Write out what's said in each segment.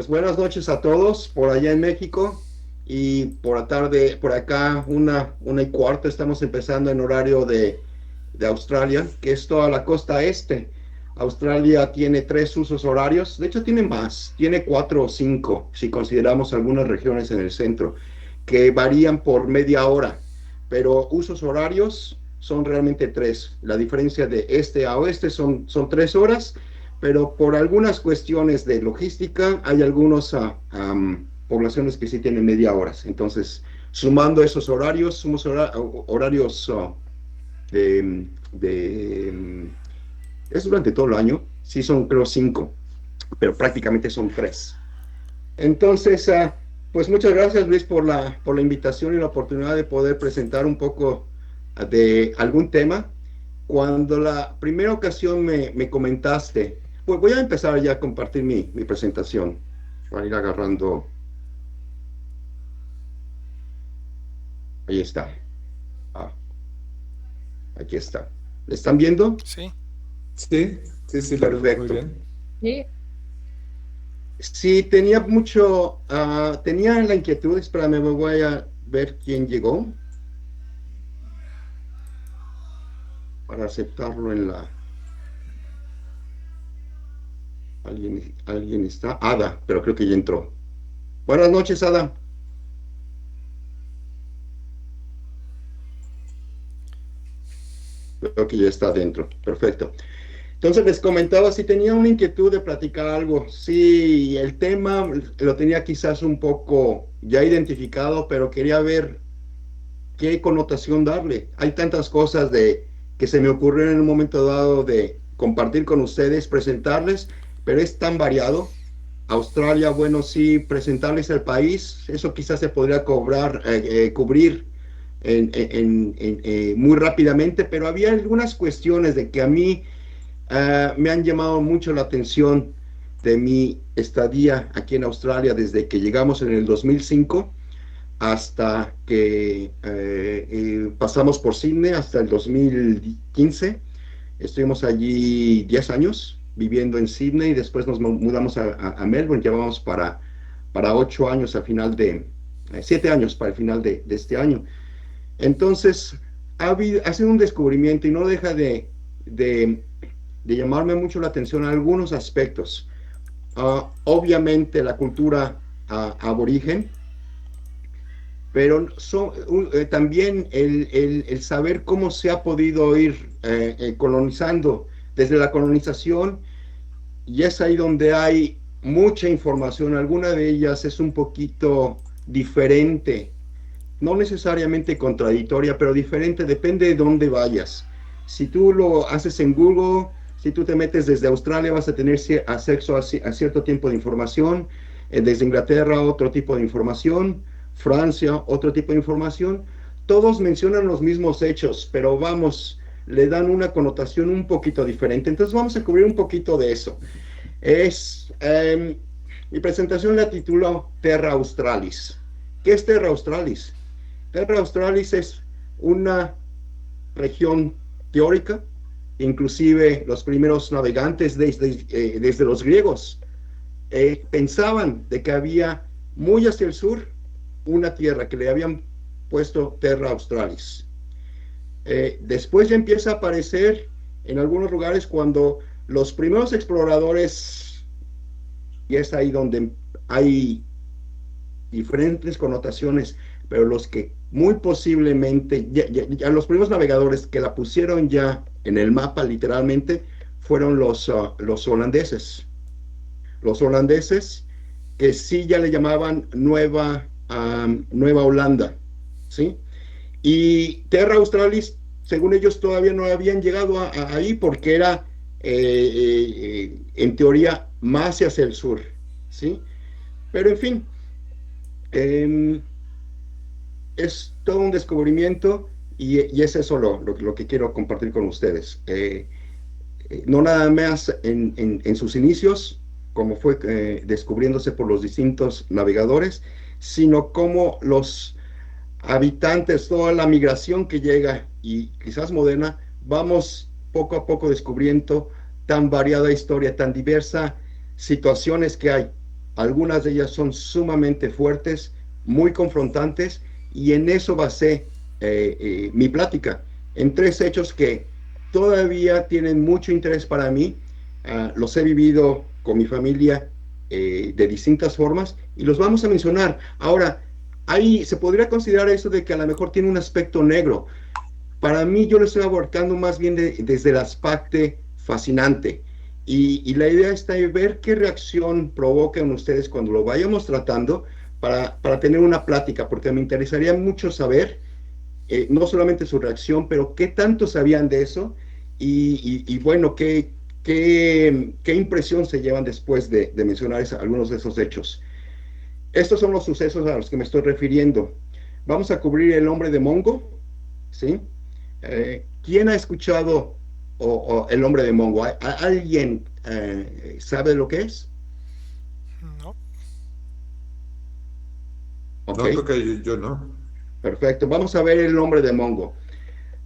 Pues buenas noches a todos por allá en México y por la tarde, por acá, una y cuarto, estamos empezando en horario de Australia, que es toda la costa este. Australia tiene tres usos horarios, de hecho tiene más, tiene cuatro o cinco, si consideramos algunas regiones en el centro, que varían por media hora, pero usos horarios son realmente tres. La diferencia de este a oeste son 3 horas, pero por algunas cuestiones de logística hay algunas poblaciones que sí tienen media hora. Entonces, sumando esos horarios, sumos horarios de, es durante todo el año, sí son creo 5, pero prácticamente son 3. Entonces, pues muchas gracias Luis por la invitación y la oportunidad de poder presentar un poco de algún tema. Cuando la primera ocasión me comentaste, pues voy a empezar ya a compartir mi presentación para ir agarrando. Ahí está. Ah, aquí está. ¿Le están viendo? Sí, Sí, sí, sí, muy Perfecto. bien. Sí, Sí, tenía la inquietud, espérame, voy a ver quién llegó para aceptarlo en la... Alguien está. Ada, pero creo que ya entró. Buenas noches, Ada. Creo que ya está adentro. Perfecto. Entonces les comentaba si tenía una inquietud de platicar algo. Sí, el tema lo tenía quizás un poco ya identificado, pero quería ver qué connotación darle. Hay tantas cosas que se me ocurrieron en un momento dado de compartir con ustedes, presentarles, pero es tan variado. Australia, bueno, sí, presentarles el país, eso quizás se podría cubrir muy rápidamente, pero había algunas cuestiones de que a mí me han llamado mucho la atención de mi estadía aquí en Australia desde que llegamos en el 2005 hasta que pasamos por Sydney hasta el 2015. Estuvimos allí 10 años viviendo en Sydney, después nos mudamos a Melbourne, llevamos para 8 años al final 7 años para el final de este año. Entonces, ha sido un descubrimiento y no deja de, de llamarme mucho la atención a algunos aspectos. Obviamente la cultura aborigen, pero también el saber cómo se ha podido ir colonizando desde la colonización, y es ahí donde hay mucha información, alguna de ellas es un poquito diferente, no necesariamente contradictoria, pero diferente, depende de dónde vayas. Si tú lo haces en Google, si tú te metes desde Australia, vas a tener acceso a cierto tipo de información, desde Inglaterra otro tipo de información, Francia otro tipo de información. Todos mencionan los mismos hechos, pero vamos, le dan una connotación un poquito diferente. Entonces vamos a cubrir un poquito de eso. Mi presentación la titulo Terra Australis. ¿Qué es Terra Australis? Terra Australis es una región teórica, inclusive los primeros navegantes desde los griegos pensaban de que había muy hacia el sur una tierra que le habían puesto Terra Australis. Después ya empieza a aparecer en algunos lugares cuando los primeros exploradores, y es ahí donde hay diferentes connotaciones, pero los que muy posiblemente, ya los primeros navegadores que la pusieron ya en el mapa literalmente, fueron los holandeses. Los holandeses que sí ya le llamaban Nueva Holanda, ¿sí? Y Terra Australis, según ellos, todavía no habían llegado ahí porque era, en teoría, más hacia el sur, ¿sí? Pero en fin, eh, es todo un descubrimiento y es eso lo que quiero compartir con ustedes. No nada más en sus inicios, como fue descubriéndose por los distintos navegadores, sino como los habitantes, toda la migración que llega y quizás moderna, vamos poco a poco descubriendo tan variada historia, tan diversa situaciones que hay. Algunas de ellas son sumamente fuertes, muy confrontantes, y en eso basé mi plática, en tres hechos que todavía tienen mucho interés para mí. Los he vivido con mi familia de distintas formas y los vamos a mencionar. Ahora, ahí se podría considerar eso de que a lo mejor tiene un aspecto negro. Para mí yo lo estoy abordando más bien desde el aspecto fascinante. Y la idea está en ver qué reacción provocan ustedes cuando lo vayamos tratando para tener una plática, porque me interesaría mucho saber, no solamente su reacción, pero qué tanto sabían de eso y bueno, qué impresión se llevan después de mencionar algunos de esos hechos. Estos son los sucesos a los que me estoy refiriendo. Vamos a cubrir el hombre de Mongo, ¿sí? ¿Quién ha escuchado el hombre de Mongo? ¿Alguien sabe lo que es? No. Ok, No, creo que yo no. perfecto. Vamos a ver el hombre de Mongo.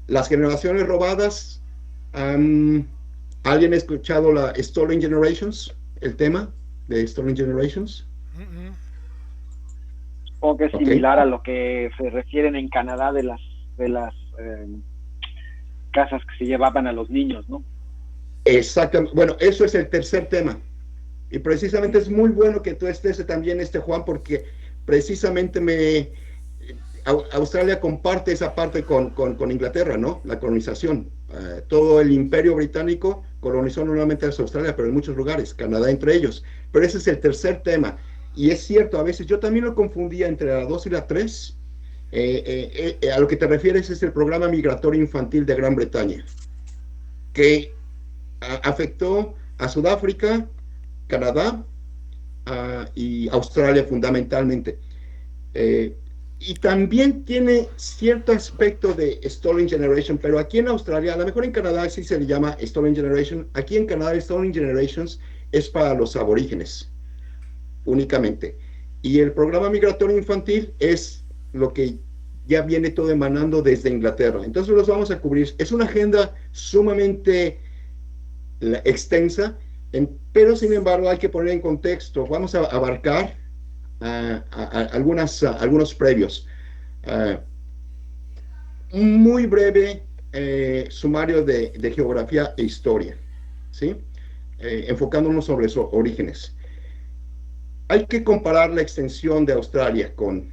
Las generaciones robadas. um, ¿Alguien ha escuchado la Stolen Generations? El tema de Stolen Generations. Mm, mm. Supongo que es Ok. similar a lo que se refieren en Canadá de las casas que se llevaban a los niños, ¿no? Exactamente. Bueno, eso es el tercer tema. Y precisamente es muy bueno que tú estés también, Juan, porque precisamente Australia comparte esa parte con Inglaterra, ¿no? La colonización. Todo el imperio británico colonizó nuevamente a Australia, pero en muchos lugares, Canadá entre ellos. Pero ese es el tercer tema. Y es cierto, a veces yo también lo confundía entre la 2 y la 3. A lo que te refieres es el programa migratorio infantil de Gran Bretaña, que afectó a Sudáfrica, Canadá y Australia fundamentalmente. Eh, y también tiene cierto aspecto de Stolen Generation, pero aquí en Australia, a lo mejor en Canadá sí se le llama Stolen Generation. Aquí en Canadá, Stolen Generations es para los aborígenes únicamente. Y el programa migratorio infantil es lo que ya viene todo emanando desde Inglaterra. Entonces los vamos a cubrir. Es una agenda sumamente extensa, pero sin embargo hay que poner en contexto. Vamos a abarcar algunos previos. Un muy breve sumario de geografía e historia, ¿sí? Enfocándonos sobre sus orígenes. Hay que comparar la extensión de Australia con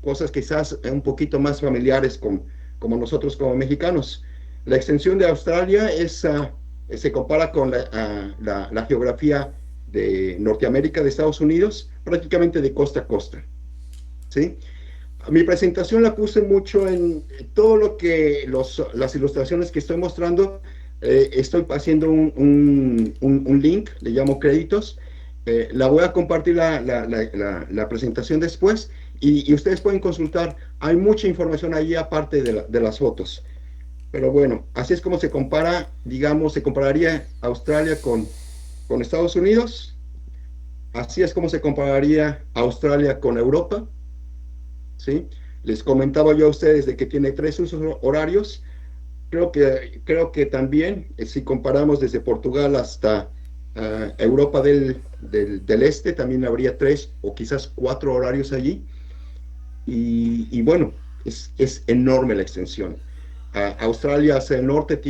cosas quizás un poquito más familiares como nosotros como mexicanos. La extensión de Australia se compara con la geografía de Norteamérica, de Estados Unidos, prácticamente de costa a costa, ¿sí? Mi presentación la puse mucho en todo lo que las ilustraciones que estoy mostrando. Estoy haciendo un link, le llamo créditos. La voy a compartir la presentación después y ustedes pueden consultar. Hay mucha información ahí aparte de las fotos. Pero bueno, así es como se compara, digamos, se compararía Australia con Estados Unidos. Así es como se compararía Australia con Europa, ¿sí? Les comentaba yo a ustedes de que tiene 3 usos horarios. Creo que también, si comparamos desde Portugal hasta Europa del Este, también habría 3 o quizás 4 horarios allí. Y bueno, es enorme la extensión. Australia hacia el norte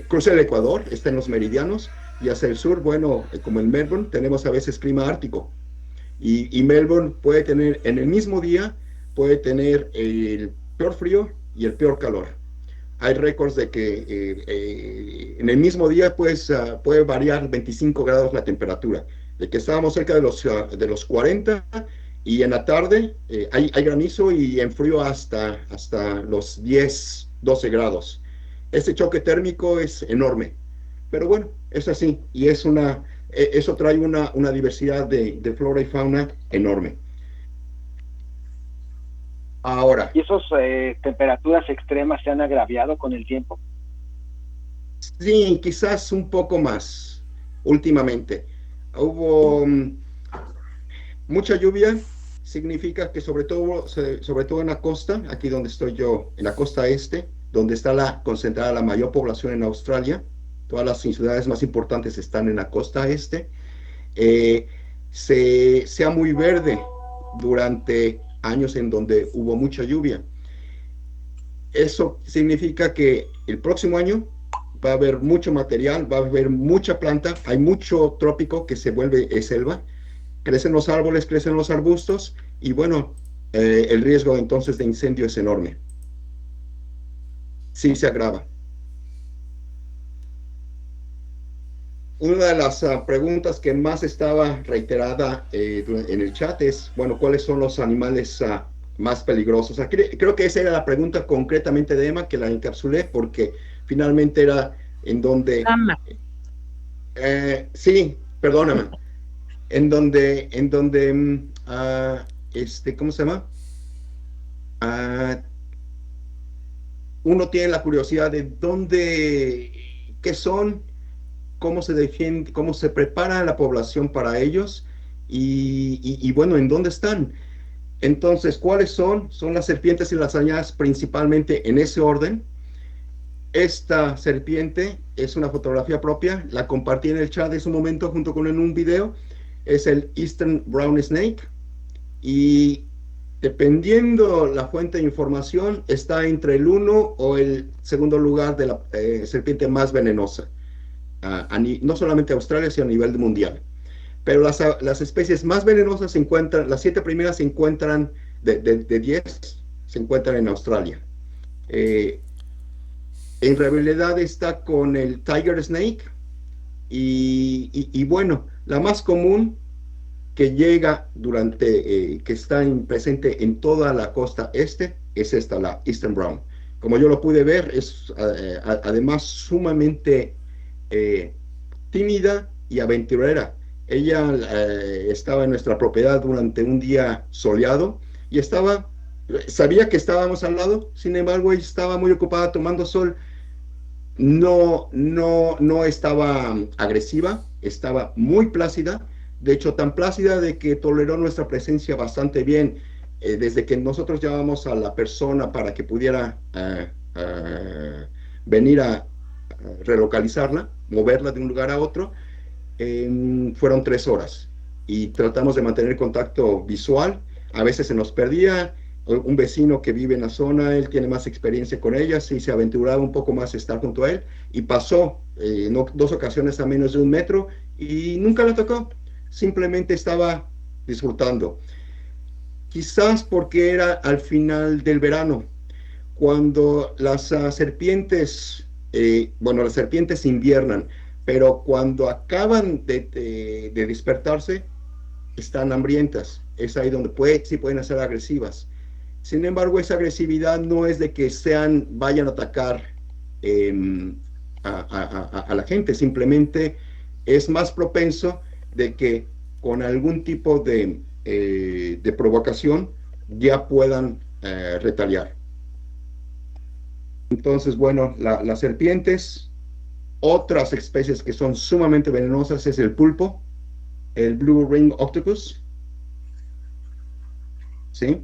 cruza el Ecuador, está en los meridianos, y hacia el sur, bueno, como en Melbourne, tenemos a veces clima ártico. Y Melbourne puede tener, en el mismo día, puede tener el peor frío y el peor calor. Hay récords de que en el mismo día pues, puede variar 25 grados la temperatura, de que estábamos cerca de los 40 y en la tarde hay granizo y en frío hasta los 10, 12 grados. Este choque térmico es enorme, pero bueno, es así y eso trae una diversidad de flora y fauna enorme. Ahora, ¿Y esas temperaturas extremas se han agraviado con el tiempo? sí, quizás un poco más últimamente. Hubo mucha lluvia, significa que sobre todo en la costa, aquí donde estoy yo, en la costa este, donde está concentrada la mayor población en Australia, todas las ciudades más importantes están en la costa este. eh, sea muy verde durante años en donde hubo mucha lluvia. Eso significa que el próximo año va a haber mucho material, va a haber mucha planta, hay mucho trópico que se vuelve selva, crecen los árboles, crecen los arbustos y bueno, el riesgo entonces de incendio es enorme. Sí se agrava. Una de las preguntas que más estaba reiterada en el chat es, bueno, ¿cuáles son los animales más peligrosos? Creo que esa era la pregunta concretamente de Emma, que la encapsulé porque finalmente era en donde... sí, perdóname. ¿Cómo se llama? Uno tiene la curiosidad de dónde, qué son, cómo se defiende, cómo se prepara la población para ellos y bueno, en dónde están. Entonces, ¿cuáles son? Son las serpientes y las arañas principalmente en ese orden. Esta serpiente es una fotografía propia, la compartí en el chat de su momento junto con en un video. Es el Eastern Brown Snake y dependiendo la fuente de información está entre el 1 o el segundo lugar de la serpiente más venenosa. No solamente Australia, sino a nivel mundial. Pero las especies más venenosas se encuentran, las 7 primeras se encuentran, de 10, se encuentran en Australia. En realidad está con el Tiger Snake y bueno, la más común que llega que está presente en toda la costa este, es esta, la Eastern Brown. Como yo lo pude ver, es además sumamente tímida y aventurera. Ella estaba en nuestra propiedad durante un día soleado y sabía que estábamos al lado, sin embargo, ella estaba muy ocupada tomando sol. No estaba agresiva, estaba muy plácida, de hecho tan plácida de que toleró nuestra presencia bastante bien, desde que nosotros llamamos a la persona para que pudiera venir a relocalizarla, moverla de un lugar a otro. Fueron 3 horas y tratamos de mantener contacto visual. A veces se nos perdía. Un vecino que vive en la zona, él tiene más experiencia con ellas y se aventuraba un poco más a estar junto a él y pasó 2 ocasiones a menos de 1 metro y nunca la tocó, simplemente estaba disfrutando. Quizás porque era al final del verano, cuando las serpientes, las serpientes inviernan, pero cuando acaban de despertarse, están hambrientas. Es ahí donde sí pueden ser agresivas. Sin embargo, esa agresividad no es de que vayan a atacar a la gente, simplemente es más propenso de que con algún tipo de provocación ya puedan retaliar. Entonces, bueno, las serpientes, otras especies que son sumamente venenosas es el pulpo, el Blue Ring Octopus, ¿sí?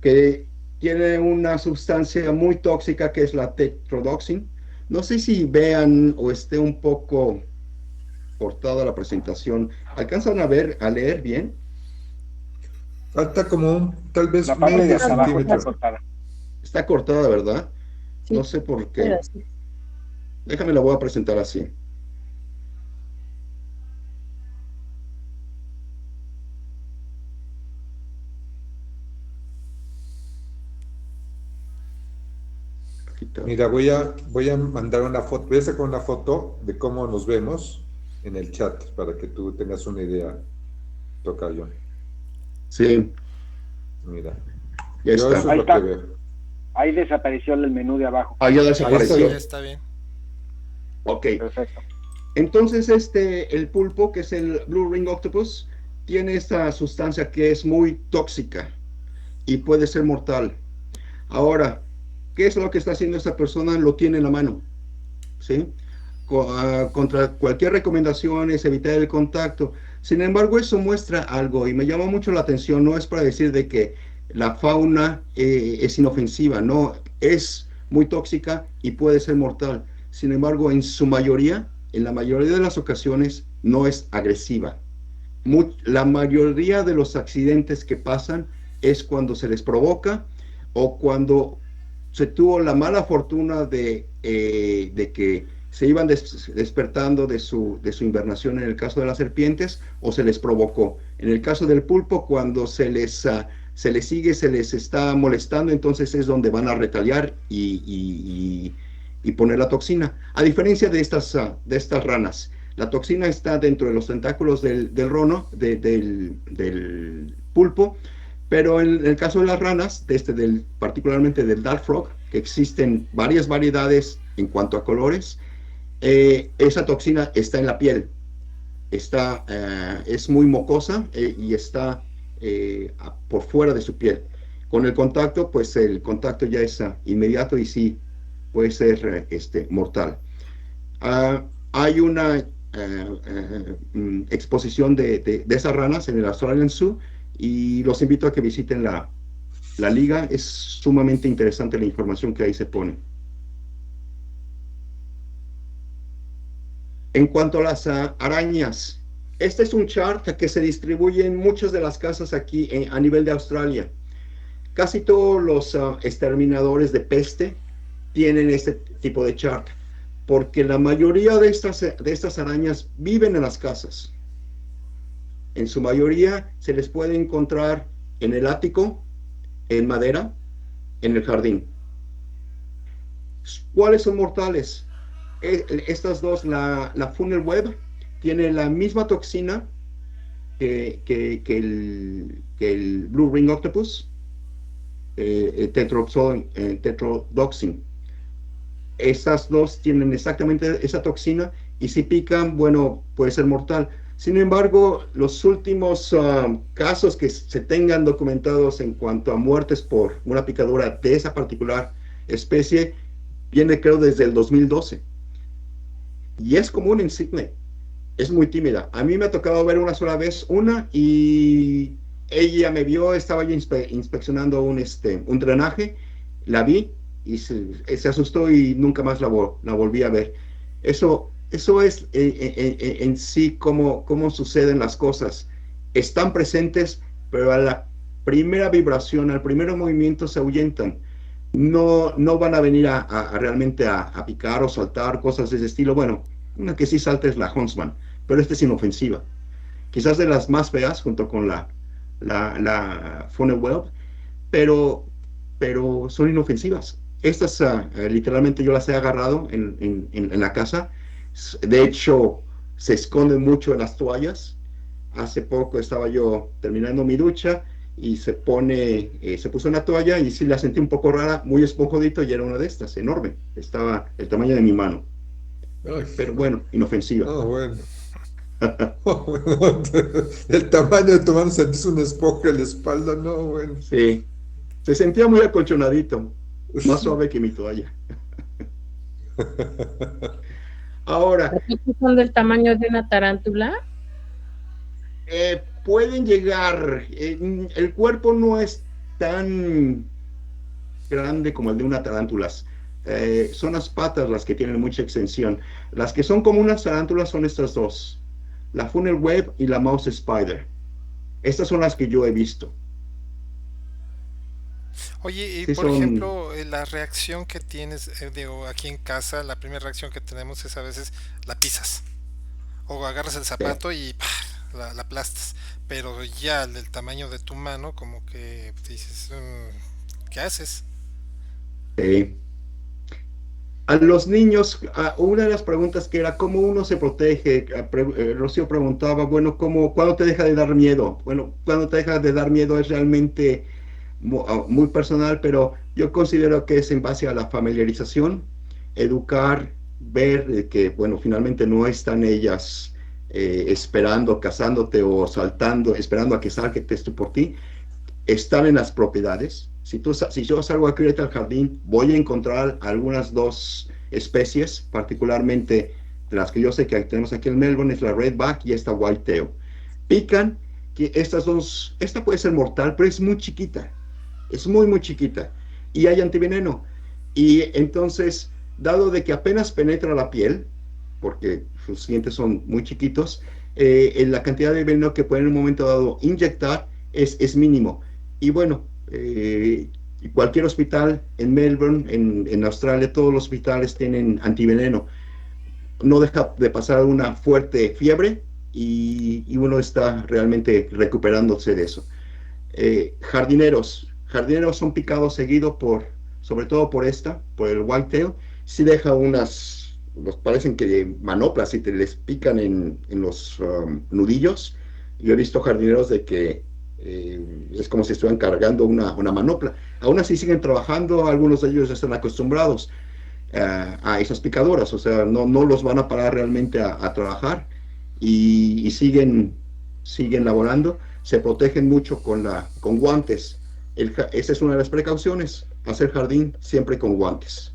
Que tiene una sustancia muy tóxica que es la tetrodotoxin. No sé si vean o esté un poco cortada la presentación. ¿Alcanzan a leer bien? Falta como tal vez la parte de medio hasta abajo está centímetro. cortada. Está cortada, ¿verdad? Sí, no sé por qué. pero sí. Déjame, la voy a presentar así. Mira, voy a mandar una foto, voy a sacar una foto de cómo nos vemos en el chat para que tú tengas una idea, tocayo. Sí, Mira, ya yo está. eso Ahí es lo está. que veo. Ahí desapareció el menú de abajo. Ah, ya Ahí desapareció. está Ya está bien. Ok. Perfecto. Entonces, el pulpo, que es el Blue Ring Octopus, tiene esta sustancia que es muy tóxica y puede ser mortal. Ahora, ¿qué es lo que está haciendo esta persona? Lo tiene en la mano, ¿sí? Contra cualquier recomendación es evitar el contacto. Sin embargo, eso muestra algo y me llama mucho la atención. No es para decir de que la fauna es inofensiva, no, es muy tóxica y puede ser mortal. Sin embargo, en la mayoría de las ocasiones, no es agresiva. la mayoría de los accidentes que pasan es cuando se les provoca o cuando se tuvo la mala fortuna de que se iban despertando de su invernación en el caso de las serpientes o se les provocó. En el caso del pulpo, cuando se les sigue, se les está molestando, entonces es donde van a retaliar y poner la toxina. A diferencia de estas ranas, la toxina está dentro de los tentáculos del pulpo, pero en el caso de las ranas, particularmente del Dart Frog, que existen varias variedades en cuanto a colores, esa toxina está en la piel, es muy mocosa y está por fuera de su piel. Con el contacto, pues el contacto ya es inmediato y sí puede ser mortal. Hay una exposición de esas ranas en el Australian Zoo y los invito a que visiten la liga. Es sumamente interesante la información que ahí se pone. En cuanto a las arañas, este es un chart que se distribuye en muchas de las casas aquí a nivel de Australia. Casi todos los exterminadores de peste tienen este tipo de chart, porque la mayoría de estas arañas viven en las casas. En su mayoría se les puede encontrar en el ático, en madera, en el jardín. ¿Cuáles son mortales? Estas dos, la funnel web, tiene la misma toxina que el blue ring octopus, tetrodotoxin. Estas dos tienen exactamente esa toxina y si pican, bueno, puede ser mortal. Sin embargo, los últimos casos que se tengan documentados en cuanto a muertes por una picadura de esa particular especie, viene creo desde el 2012. Y es común en Sydney. Es muy tímida. A mí me ha tocado ver una sola vez una y ella me vio, estaba yo inspeccionando un drenaje, la vi y se asustó y nunca más la volví a ver. Eso es en sí cómo suceden las cosas. Están presentes, pero a la primera vibración, al primer movimiento se ahuyentan. No van a venir realmente a picar o saltar, cosas de ese estilo. Bueno, una que sí salta es la Huntsman, pero esta es inofensiva. Quizás de las más feas, junto con la funnel web, pero son inofensivas. Estas literalmente yo las he agarrado en la casa. De hecho, se esconden mucho en las toallas. Hace poco estaba yo terminando mi ducha y se puso una toalla y sí la sentí un poco rara, muy esponjadito, y era una de estas, enorme. Estaba el tamaño de mi mano. Ay, pero bueno, inofensiva. Bueno. El tamaño de tu mano, sentís una esponja en la espalda, no, bueno. Sí, se sentía muy acolchonadito, más suave que mi toalla. Ahora, ¿son del tamaño de una tarántula? Pueden llegar, el cuerpo no es tan grande como el de una tarántula. Son las patas las que tienen mucha extensión. Las que son como unas tarántulas son estas dos, la funnel web y la mouse spider. Estas son las que yo he visto. Oye, y Sí, por son... ejemplo, la reacción que tienes, digo, aquí en casa, la primera reacción que tenemos es a veces la pisas o agarras el zapato y ¡pah!, la aplastas, pero ya del tamaño de tu mano, como que dices, ¿qué haces? A los niños, una de las preguntas que era cómo uno se protege, Rocío preguntaba, bueno, ¿cuándo te deja de dar miedo? Bueno, cuando te deja de dar miedo es realmente muy personal, pero yo considero que es en base a la familiarización, educar, ver que, bueno, finalmente no están ellas esperando, cazándote o saltando, esperando a que saltes tú por ti. Están en las propiedades. Si yo salgo aquí al jardín, voy a encontrar algunas dos especies, particularmente de las que yo sé que tenemos aquí en Melbourne, es la redback y esta whitetail. Pican, que esta puede ser mortal, pero es muy chiquita, es muy chiquita, y hay antiveneno. Y entonces, dado de que apenas penetra la piel, porque sus dientes son muy chiquitos, la cantidad de veneno que pueden en un momento dado inyectar es mínimo. Y bueno, cualquier hospital en Melbourne, en Australia, todos los hospitales tienen antiveneno. No deja de pasar una fuerte fiebre y uno está realmente recuperándose de eso. Jardineros son picados seguido sobre todo por el whitetail. Sí deja parecen que manoplas y te les pican en los nudillos. Yo he visto jardineros de que es como si estuvieran cargando una manopla. Aún así siguen trabajando, algunos de ellos están acostumbrados a esas picadoras, o sea, no los van a parar realmente a trabajar y siguen laborando, se protegen mucho con guantes. Esa es una de las precauciones, hacer jardín siempre con guantes.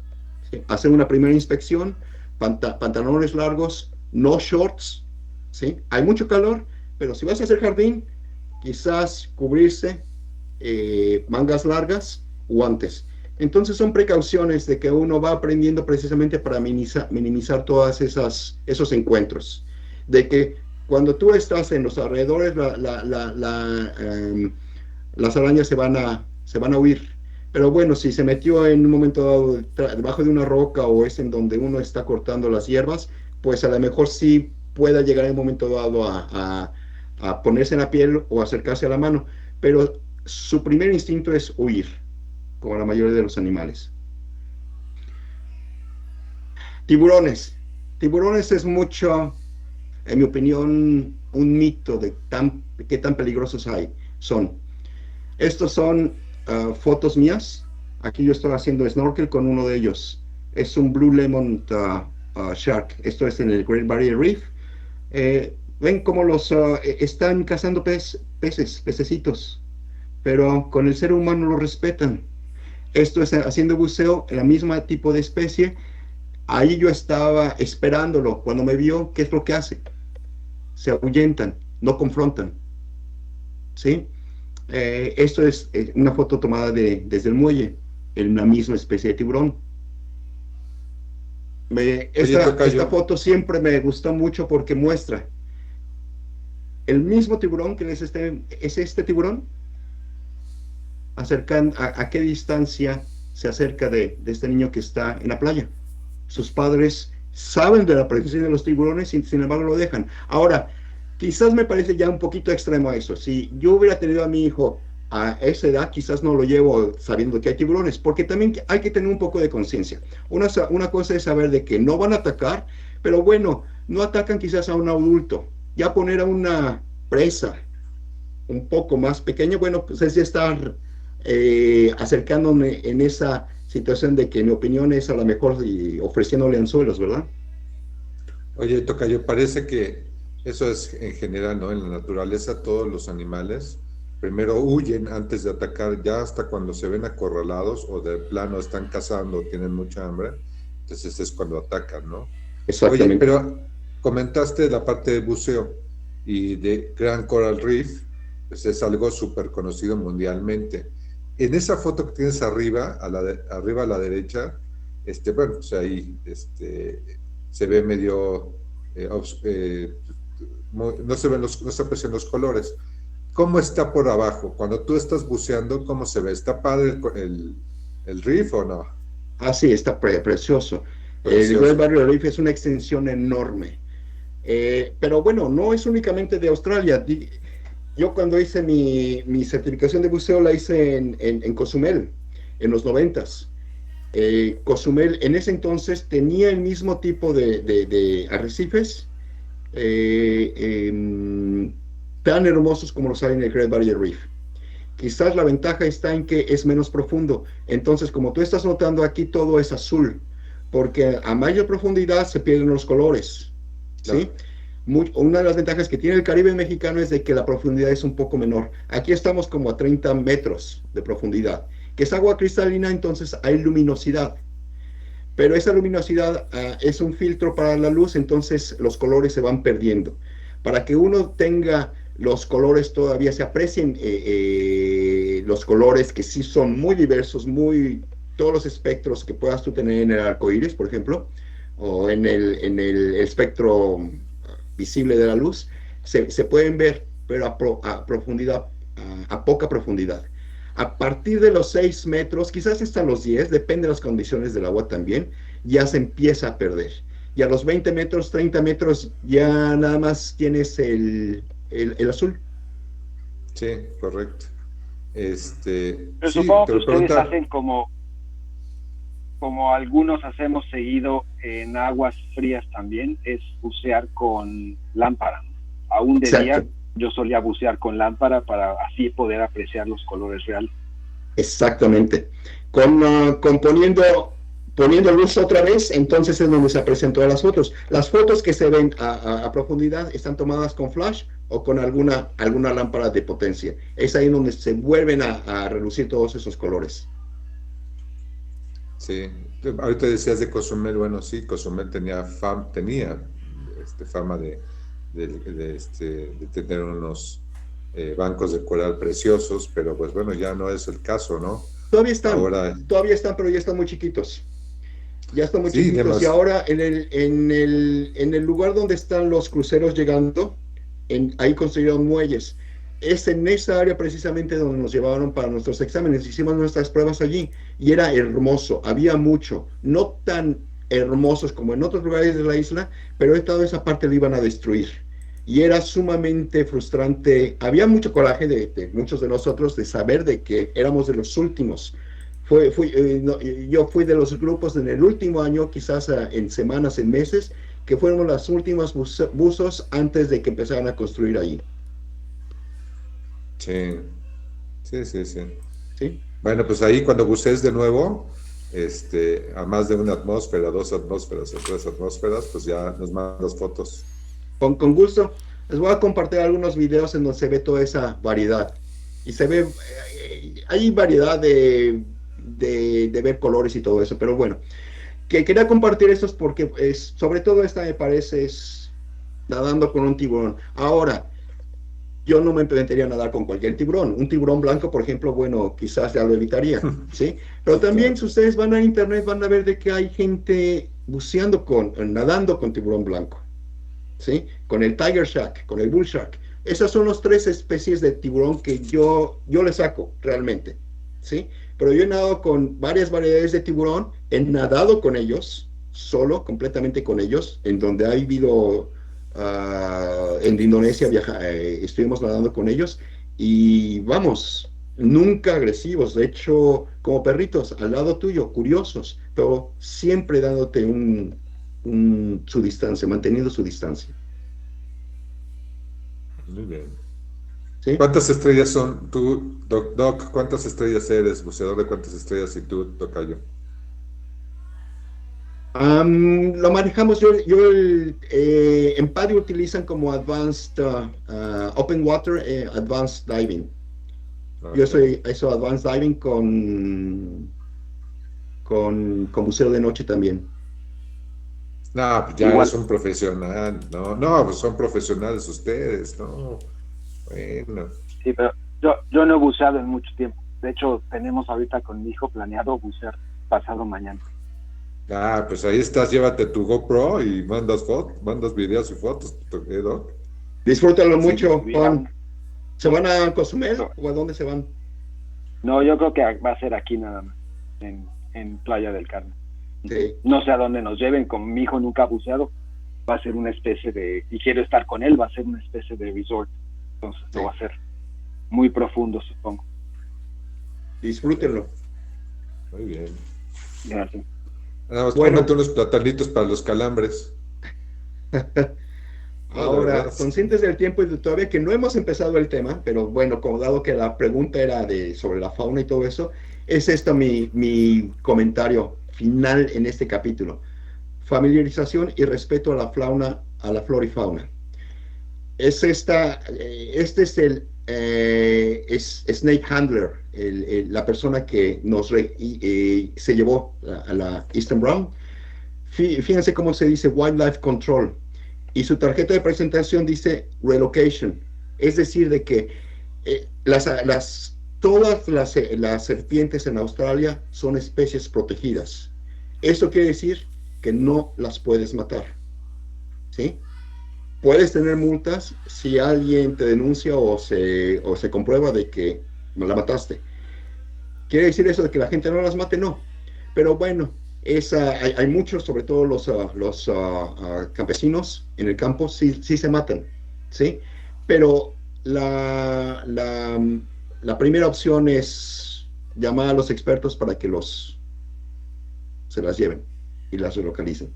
¿Sí? Hacer una primera inspección, pantalones largos, no shorts, ¿sí? Hay mucho calor, pero si vas a hacer jardín, quizás cubrirse, mangas largas, guantes. Entonces son precauciones de que uno va aprendiendo precisamente para minimizar todas esos encuentros. De que cuando tú estás en los alrededores, las arañas se van a huir. Pero bueno, si se metió en un momento dado debajo de una roca o es en donde uno está cortando las hierbas, pues a lo mejor sí pueda llegar en un momento dado a ponerse en la piel o acercarse a la mano. Pero su primer instinto es huir, como la mayoría de los animales. Tiburones. Tiburones es mucho, en mi opinión, un mito de qué tan peligrosos son. Estos son fotos mías. Aquí yo estoy haciendo snorkel con uno de ellos. Es un Blue Lemon Shark. Esto es en el Great Barrier Reef. Ven cómo están cazando pececitos, pero con el ser humano lo respetan. Esto es haciendo buceo en la misma tipo de especie. Ahí yo estaba esperándolo. Cuando me vio, ¿qué es lo que hace? Se ahuyentan, no confrontan. ¿Sí? Esto es una foto tomada desde el muelle, en la misma especie de tiburón. Esta foto siempre me gustó mucho porque muestra el mismo tiburón que es este tiburón, a qué distancia se acerca de este niño que está en la playa. Sus padres saben de la presencia de los tiburones y sin embargo lo dejan. Ahora, quizás me parece ya un poquito extremo eso. Si yo hubiera tenido a mi hijo a esa edad, quizás no lo llevo sabiendo que hay tiburones, porque también hay que tener un poco de conciencia. Una cosa es saber de que no van a atacar, pero bueno, no atacan quizás a un adulto. Ya poner a una presa un poco más pequeña, bueno, pues es ya estar acercándome en esa situación de que mi opinión es a lo mejor ofreciéndole anzuelos, ¿verdad? Oye, tocayo, parece que eso es en general, ¿no? En la naturaleza todos los animales primero huyen antes de atacar, ya hasta cuando se ven acorralados o de plano están cazando, tienen mucha hambre, entonces es cuando atacan, ¿no? Exactamente. Oye, pero comentaste la parte de buceo y de Grand Coral Reef, pues es algo súper conocido mundialmente. En esa foto que tienes arriba, arriba a la derecha, bueno, pues ahí se ve medio, no se aprecian los colores. ¿Cómo está por abajo? Cuando tú estás buceando, ¿cómo se ve? ¿Está padre el reef o no? Ah, sí, está precioso. El Great Barrier Reef es una extensión enorme. Pero bueno, no es únicamente de Australia. Yo cuando hice mi certificación de buceo la hice en Cozumel, en los 90s. Cozumel en ese entonces tenía el mismo tipo de arrecifes tan hermosos como los hay en el Great Barrier Reef. Quizás la ventaja está en que es menos profundo. Entonces, como tú estás notando aquí, todo es azul, porque a mayor profundidad se pierden los colores. Claro. ¿Sí? Una de las ventajas que tiene el Caribe mexicano es de que la profundidad es un poco menor. Aquí estamos como a 30 metros de profundidad, que es agua cristalina, entonces hay luminosidad. Pero esa luminosidad es un filtro para la luz, entonces los colores se van perdiendo. Para que uno tenga los colores todavía, se aprecien los colores que sí son muy diversos, todos los espectros que puedas tú tener en el arco iris, por ejemplo, o en el espectro visible de la luz, se pueden ver, pero a profundidad, a poca profundidad. A partir de los 6 metros, quizás hasta los 10, depende de las condiciones del agua también, ya se empieza a perder. Y a los 20 metros, 30 metros, ya nada más tienes el azul. Sí, correcto. Pero Sí, supongo te que lo ustedes preguntaba. hacen como algunos hacemos seguido en aguas frías también, es bucear con lámpara. Aún de día, Exacto. yo solía bucear con lámpara para así poder apreciar los colores reales. Exactamente. Poniendo luz otra vez, entonces es donde se aprecian todas las fotos. Las fotos que se ven a profundidad están tomadas con flash o con alguna lámpara de potencia. Es ahí donde se vuelven a relucir todos esos colores. Sí, ahorita decías de Cozumel, bueno, sí, Cozumel tenía fama de tener unos bancos de coral preciosos, pero pues bueno, ya no es el caso, ¿no? Todavía están, Ahora, pero ya están muy chiquitos. Ya están muy sí, chiquitos. Y demás, ahora en el lugar donde están los cruceros llegando, ahí construyeron muelles. Es en esa área precisamente donde nos llevaron para nuestros exámenes. Hicimos nuestras pruebas allí y era hermoso. Había mucho, no tan hermosos como en otros lugares de la isla, pero toda esa parte la iban a destruir. Y era sumamente frustrante. Había mucho coraje de muchos de nosotros de saber de que éramos de los últimos. No, yo fui de los grupos en el último año, quizás en semanas, en meses, que fueron las últimas buzos antes de que empezaran a construir allí. sí, sí, sí, sí. ¿Sí? Bueno, pues ahí cuando bucees de nuevo, a más de una atmósfera, 2 atmósferas o 3 atmósferas, pues ya nos mandas fotos. Con gusto. Les voy a compartir algunos videos en donde se ve toda esa variedad. Y se ve, hay variedad de ver colores y todo eso, pero bueno. Que quería compartir estos porque sobre todo esta me parece es nadando con un tiburón. Ahora, yo no me metería a nadar con cualquier tiburón. Un tiburón blanco, por ejemplo, bueno, quizás ya lo evitaría, ¿sí? Pero Sí, también claro. si ustedes van a internet van a ver de que hay gente nadando con tiburón blanco, ¿sí? Con el Tiger Shark, con el Bull Shark. Esas son las 3 especies de tiburón que yo le saco realmente, ¿sí? Pero yo he nadado con varias variedades de tiburón, he nadado con ellos, solo, completamente con ellos, en donde ha vivido, en Indonesia estuvimos nadando con ellos y vamos, nunca agresivos, de hecho, como perritos, al lado tuyo, curiosos, pero siempre dándote su distancia, manteniendo su distancia. Muy bien. ¿Sí? ¿Cuántas estrellas son tú, Doc? ¿Cuántas estrellas eres? Buceador de cuántas estrellas y tú, Tocayo. Lo manejamos, en PADI utilizan como Advanced Open Water, Advanced Diving. Yo Okay. soy Advanced Diving con buceo de noche también. No, pues ya Igual, eres un profesional, no, no, pues son profesionales ustedes, no, bueno, sí, pero yo no he buceado en mucho tiempo. De hecho, tenemos ahorita con mi hijo planeado bucear pasado mañana. pues ahí estás, llévate tu GoPro y mandas videos y fotos, Doc. Disfrútalo Sí, mucho, Juan. Aún- ¿Se van a Cozumel no, o a dónde se van? no, yo creo que va a ser aquí nada más, en Playa del Carmen. Sí. No sé a dónde nos lleven, como mi hijo nunca ha buceado, va a ser una especie de, y quiero estar con él, va a ser una especie de resort. Entonces Sí. lo va a ser muy profundo, supongo. Disfrútenlo. Muy bien. Gracias. Nada más Bueno. cómete unos platanitos para los calambres. No, de Ahora, verdad. conscientes del tiempo y todavía que no hemos empezado el tema, pero bueno, como dado que la pregunta era sobre la fauna y todo eso, es esto mi comentario final en este capítulo. Familiarización y respeto a la flora y fauna. Este es es Snake Handler, la persona que se llevó a la Eastern Brown. Fíjense cómo se dice Wildlife Control. Y su tarjeta de presentación dice Relocation. Es decir, de que todas las serpientes en Australia son especies protegidas. Esto quiere decir que no las puedes matar. ¿Sí? puedes tener multas si alguien te denuncia o se comprueba de que la mataste. ¿Quiere decir eso de que la gente no las mate? No. Pero bueno, hay muchos, sobre todo los campesinos en el campo, sí, sí se matan, ¿sí? Pero la primera opción es llamar a los expertos para que se las lleven y las relocalicen.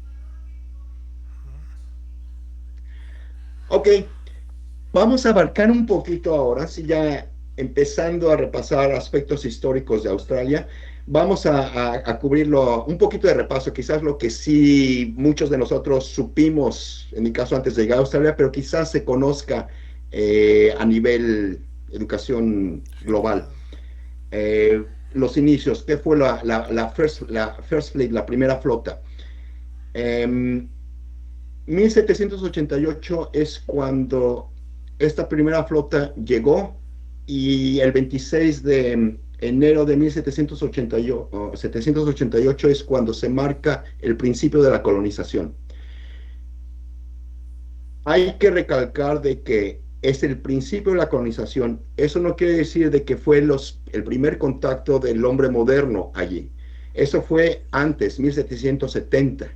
Ok, vamos a abarcar un poquito ahora, si ya empezando a repasar aspectos históricos de Australia, vamos a cubrirlo, un poquito de repaso, quizás lo que sí muchos de nosotros supimos, en mi caso antes de llegar a Australia, pero quizás se conozca a nivel educación global. Los inicios, ¿qué fue la First Fleet, la primera flota? 1788 es cuando esta primera flota llegó y el 26 de enero de 1788 es cuando se marca el principio de la colonización. Hay que recalcar de que es el principio de la colonización. Eso no quiere decir de que fue el primer contacto del hombre moderno allí. Eso fue antes, 1770.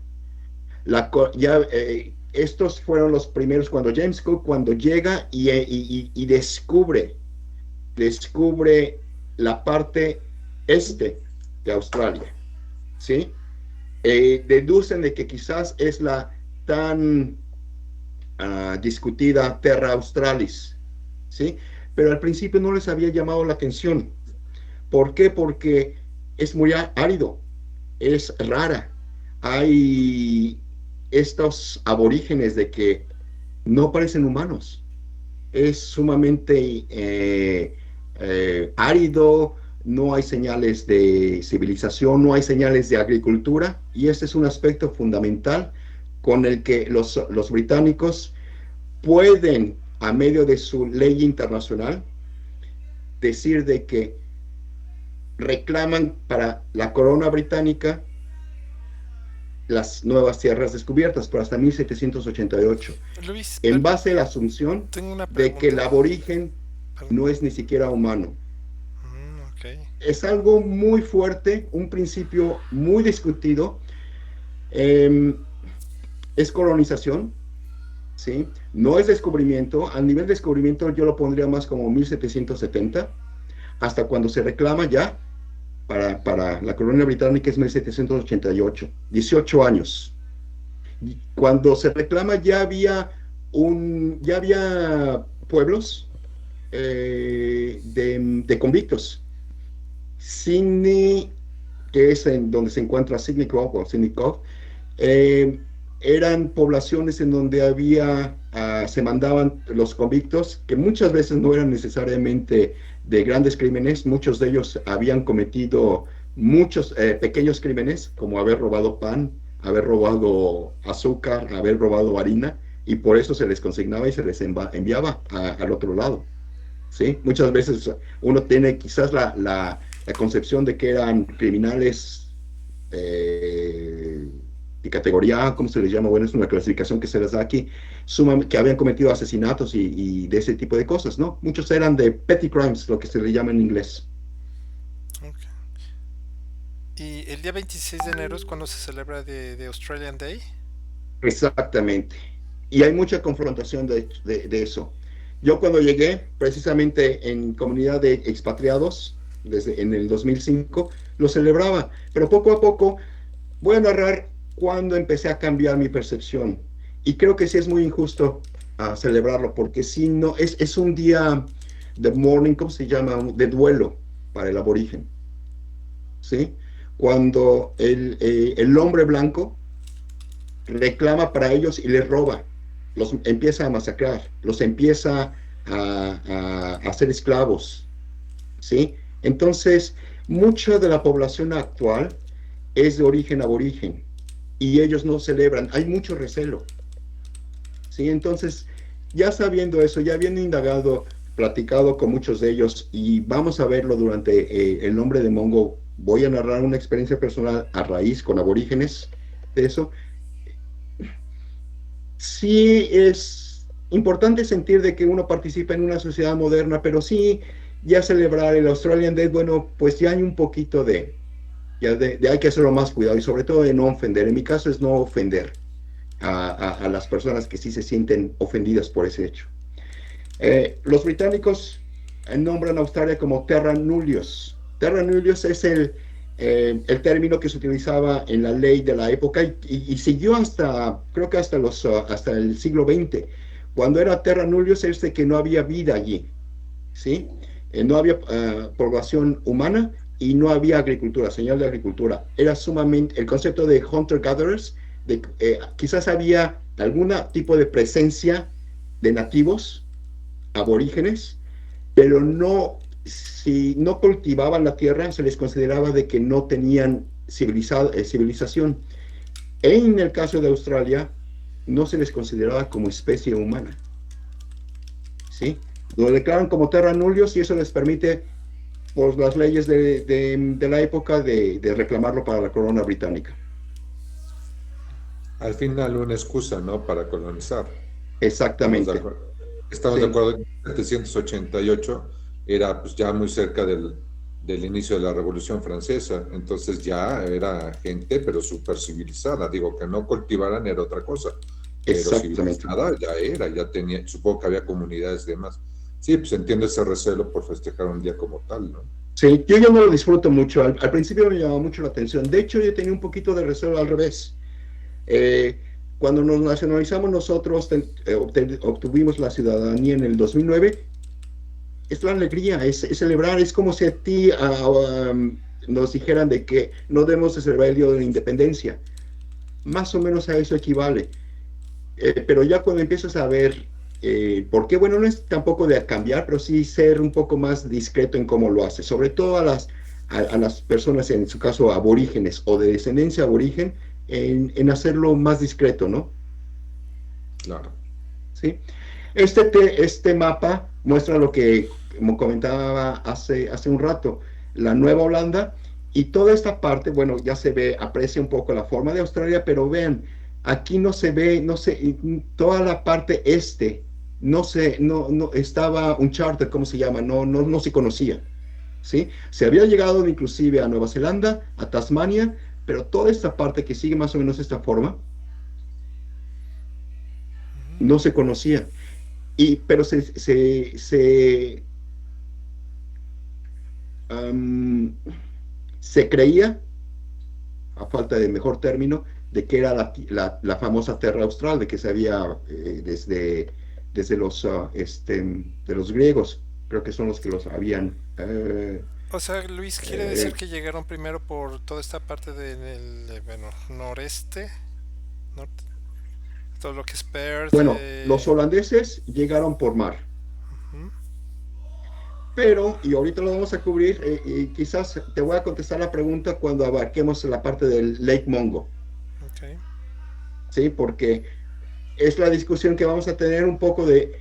Estos fueron los primeros cuando James Cook, cuando llega y descubre la parte este de Australia, ¿sí? Deducen de que quizás es la tan discutida Terra Australis, ¿sí? Pero al principio no les había llamado la atención. ¿Por qué? Porque es muy árido, es rara. Hay estos aborígenes de que no parecen humanos. Es sumamente árido, no hay señales de civilización, no hay señales de agricultura, y este es un aspecto fundamental con el que los británicos pueden, a medio de su ley internacional, decir de que reclaman para la corona británica las nuevas tierras descubiertas, pero hasta 1788, Luis, en base a la asunción de que el aborigen no es ni siquiera humano. Okay. Es algo muy fuerte, un principio muy discutido. Es colonización, ¿sí? No es descubrimiento. A nivel de descubrimiento yo lo pondría más como 1770, hasta cuando se reclama ya para la colonia británica es 1788, 18 años. Cuando se reclama ya había pueblos de convictos. Sydney, que es en donde se encuentra Sydney Cove o Sydney Cove, eran poblaciones en donde se mandaban los convictos, que muchas veces no eran necesariamente de grandes crímenes. Muchos de ellos habían cometido muchos pequeños crímenes, como haber robado pan, haber robado azúcar, haber robado harina, y por eso se les consignaba y se les enviaba al otro lado, ¿sí? Muchas veces uno tiene quizás la concepción de que eran criminales de categoría A, ¿cómo se les llama? Bueno, es una clasificación que se les da aquí, que habían cometido asesinatos y de ese tipo de cosas, ¿no? Muchos eran de petty crimes, lo que se le llama en inglés. Okay. ¿Y el día 26 de enero es cuando se celebra de Australian Day? Exactamente. Y hay mucha confrontación de eso. Yo cuando llegué, precisamente en comunidad de expatriados, en el 2005, lo celebraba, pero poco a poco voy a narrar cuando empecé a cambiar mi percepción. Y creo que sí es muy injusto celebrarlo, porque si no, es un día de mourning, ¿cómo se llama? De duelo para el aborigen, ¿sí? Cuando el hombre blanco reclama para ellos y les roba, los empieza a masacrar, los empieza a hacer esclavos, ¿sí? Entonces, mucha de la población actual es de origen aborigen y ellos no celebran, hay mucho recelo, ¿sí? Entonces, ya sabiendo eso, ya habiendo indagado, platicado con muchos de ellos, y vamos a verlo durante el nombre de Mongo, voy a narrar una experiencia personal a raíz con aborígenes de eso. Sí es importante sentir de que uno participa en una sociedad moderna, pero sí, ya celebrar el Australian Day, bueno, pues ya hay un poquito de hay que hacerlo más cuidado y sobre todo de no ofender. En mi caso es no ofender a las personas que sí se sienten ofendidas por ese hecho. Los británicos nombran a Australia como Terra Nullius. Terra Nullius es el término que se utilizaba en la ley de la época y siguió hasta, creo que hasta el siglo XX. Cuando era Terra Nullius es de que no había vida allí, ¿sí? No había población humana y no había agricultura, señal de agricultura. Era sumamente, el concepto de hunter-gatherers, quizás había algún tipo de presencia de nativos, aborígenes, pero no, si no cultivaban la tierra, se les consideraba de que no tenían civilización. En el caso de Australia, no se les consideraba como especie humana, ¿sí? Lo declaran como terra nullius y eso les permite, por las leyes de la época, de reclamarlo para la corona británica. Al final una excusa, ¿no? Para colonizar. Exactamente. Estamos de acuerdo que 1788 era pues ya muy cerca del inicio de la Revolución Francesa, entonces ya era gente, pero súper civilizada. Digo, que no cultivaran era otra cosa, pero civilizada ya tenía, supongo que había comunidades y demás. Sí, pues entiendo ese recelo por festejar un día como tal, ¿no? Sí, yo ya no lo disfruto mucho. Al principio me llamaba mucho la atención. De hecho, yo tenía un poquito de recelo al revés. Cuando nos nacionalizamos nosotros, obtuvimos la ciudadanía en el 2009, es la alegría, es celebrar, es como si a ti nos dijeran de que no debemos de celebrar el Día de la Independencia. Más o menos a eso equivale. Pero ya cuando empiezas a ver por qué, bueno, no es tampoco de cambiar, pero sí ser un poco más discreto en cómo lo hace, sobre todo a las personas, en su caso aborígenes o de descendencia aborigen, en hacerlo más discreto, ¿no? Claro. ¿Sí? Este mapa muestra lo que, como comentaba hace un rato, la Nueva Holanda, y toda esta parte, bueno, ya se ve, aprecia un poco la forma de Australia, pero vean, aquí no se ve, no sé, toda la parte no estaba Uncharted, ¿cómo se llama? No se conocía, ¿sí? Se había llegado inclusive a Nueva Zelanda, a Tasmania, pero toda esta parte que sigue más o menos esta forma, no se conocía. Pero se creía, a falta de mejor término, de que era la famosa Terra Austral, de que se había desde de los griegos, creo que son los que los habían. O sea, Luis, quiere decir que llegaron primero por toda esta parte del noreste, norte, todo lo que es Perth. Bueno, los holandeses llegaron por mar. Pero, y ahorita lo vamos a cubrir, y quizás te voy a contestar la pregunta cuando abarquemos la parte del Lake Mungo. Okay. Sí, porque es la discusión que vamos a tener un poco de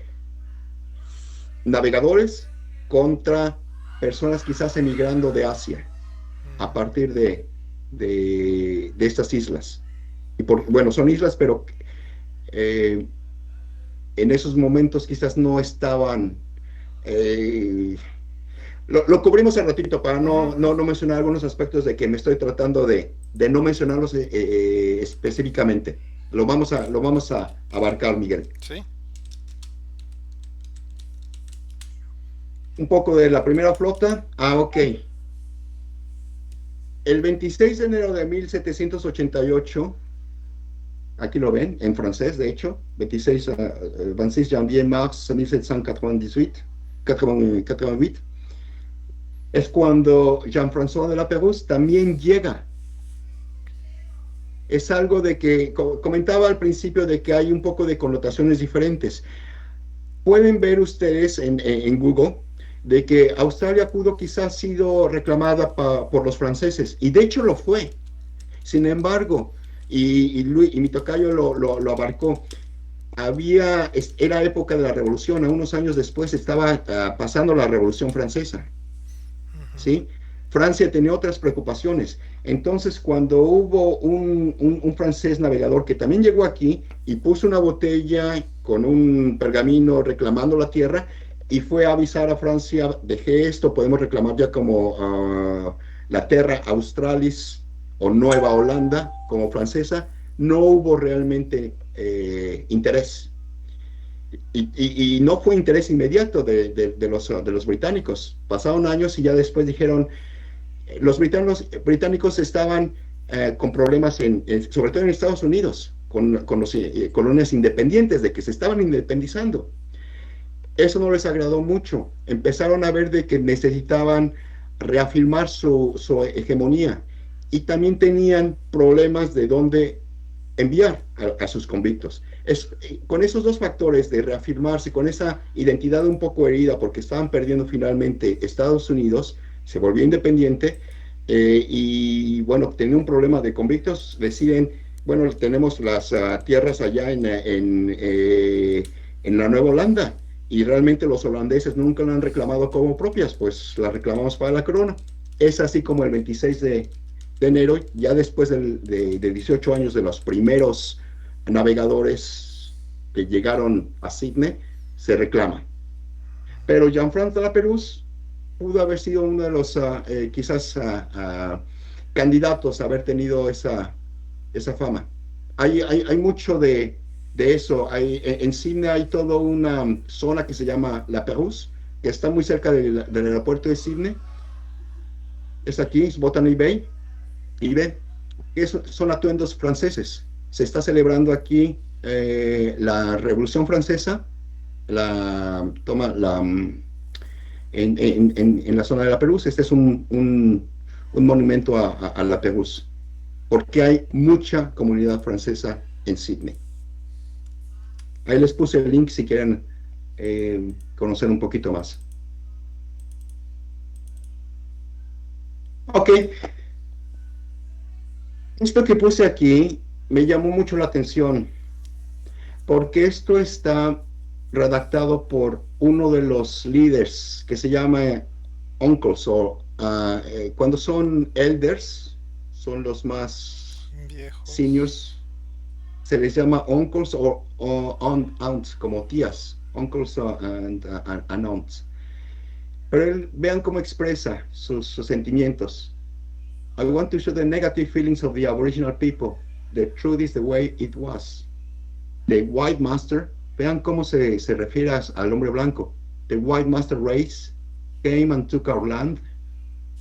navegadores contra personas quizás emigrando de Asia a partir de estas islas. Y bueno, son islas, pero en esos momentos quizás no estaban. Lo cubrimos al ratito para no mencionar algunos aspectos de que me estoy tratando de no mencionarlos específicamente. Lo vamos a abarcar, Miguel. Sí. Un poco de la primera flota. Ok. El 26 de enero de 1788, aquí lo ven, en francés, de hecho, 26 janvier mars 1788, es cuando Jean-François de la Pérouse también llega. Es algo de que comentaba al principio de que hay un poco de connotaciones diferentes. Pueden ver ustedes en Google de que Australia pudo quizás sido reclamada por los franceses, y de hecho lo fue. Sin embargo, y mi tocayo lo abarcó, era época de la Revolución, a unos años después estaba pasando la Revolución Francesa, ¿sí? Francia tenía otras preocupaciones. Entonces, cuando hubo un francés navegador que también llegó aquí y puso una botella con un pergamino reclamando la tierra y fue a avisar a Francia, dejé esto, podemos reclamar ya como la Terra Australis o Nueva Holanda como francesa. No hubo realmente interés. Y no fue interés inmediato de los británicos. Pasaron años y ya después dijeron, los británicos estaban con problemas, sobre todo en Estados Unidos, con los colonias independientes, de que se estaban independizando. Eso no les agradó mucho. Empezaron a ver de que necesitaban reafirmar su hegemonía y también tenían problemas de dónde enviar a sus convictos. Con esos dos factores de reafirmarse, con esa identidad un poco herida porque estaban perdiendo finalmente Estados Unidos, se volvió independiente y bueno, tenía un problema de convictos, deciden, bueno, tenemos las tierras allá en la Nueva Holanda y realmente los holandeses nunca la han reclamado como propias, pues las reclamamos para la corona. Es así como el 26 de enero, ya después de 18 años de los primeros navegadores que llegaron a Sídney, se reclama. Pero Jean-Franc de la Pérouse pudo haber sido uno de los quizás candidatos a haber tenido esa fama. Hay mucho de eso. En Sídney hay toda una zona que se llama La Pérouse, que está muy cerca del aeropuerto de Sídney. Es aquí, es Botany Bay. Y ve que son atuendos franceses. Se está celebrando aquí la Revolución Francesa, en la zona de la Pérouse. Este es un monumento a la Pérouse, porque hay mucha comunidad francesa en Sídney. Ahí les puse el link si quieren conocer un poquito más. Ok. Esto que puse aquí me llamó mucho la atención, porque esto está redactado por uno de los líderes que se llama uncles, o cuando son elders, son los más Viejos. seniors, se les llama uncles o aunts, como tías, uncles and aunts. Pero vean cómo expresa sus sentimientos. I want to show the negative feelings of the Aboriginal people. The truth is the way it was. The white master, vean cómo se refiere al hombre blanco. The white master race came and took our land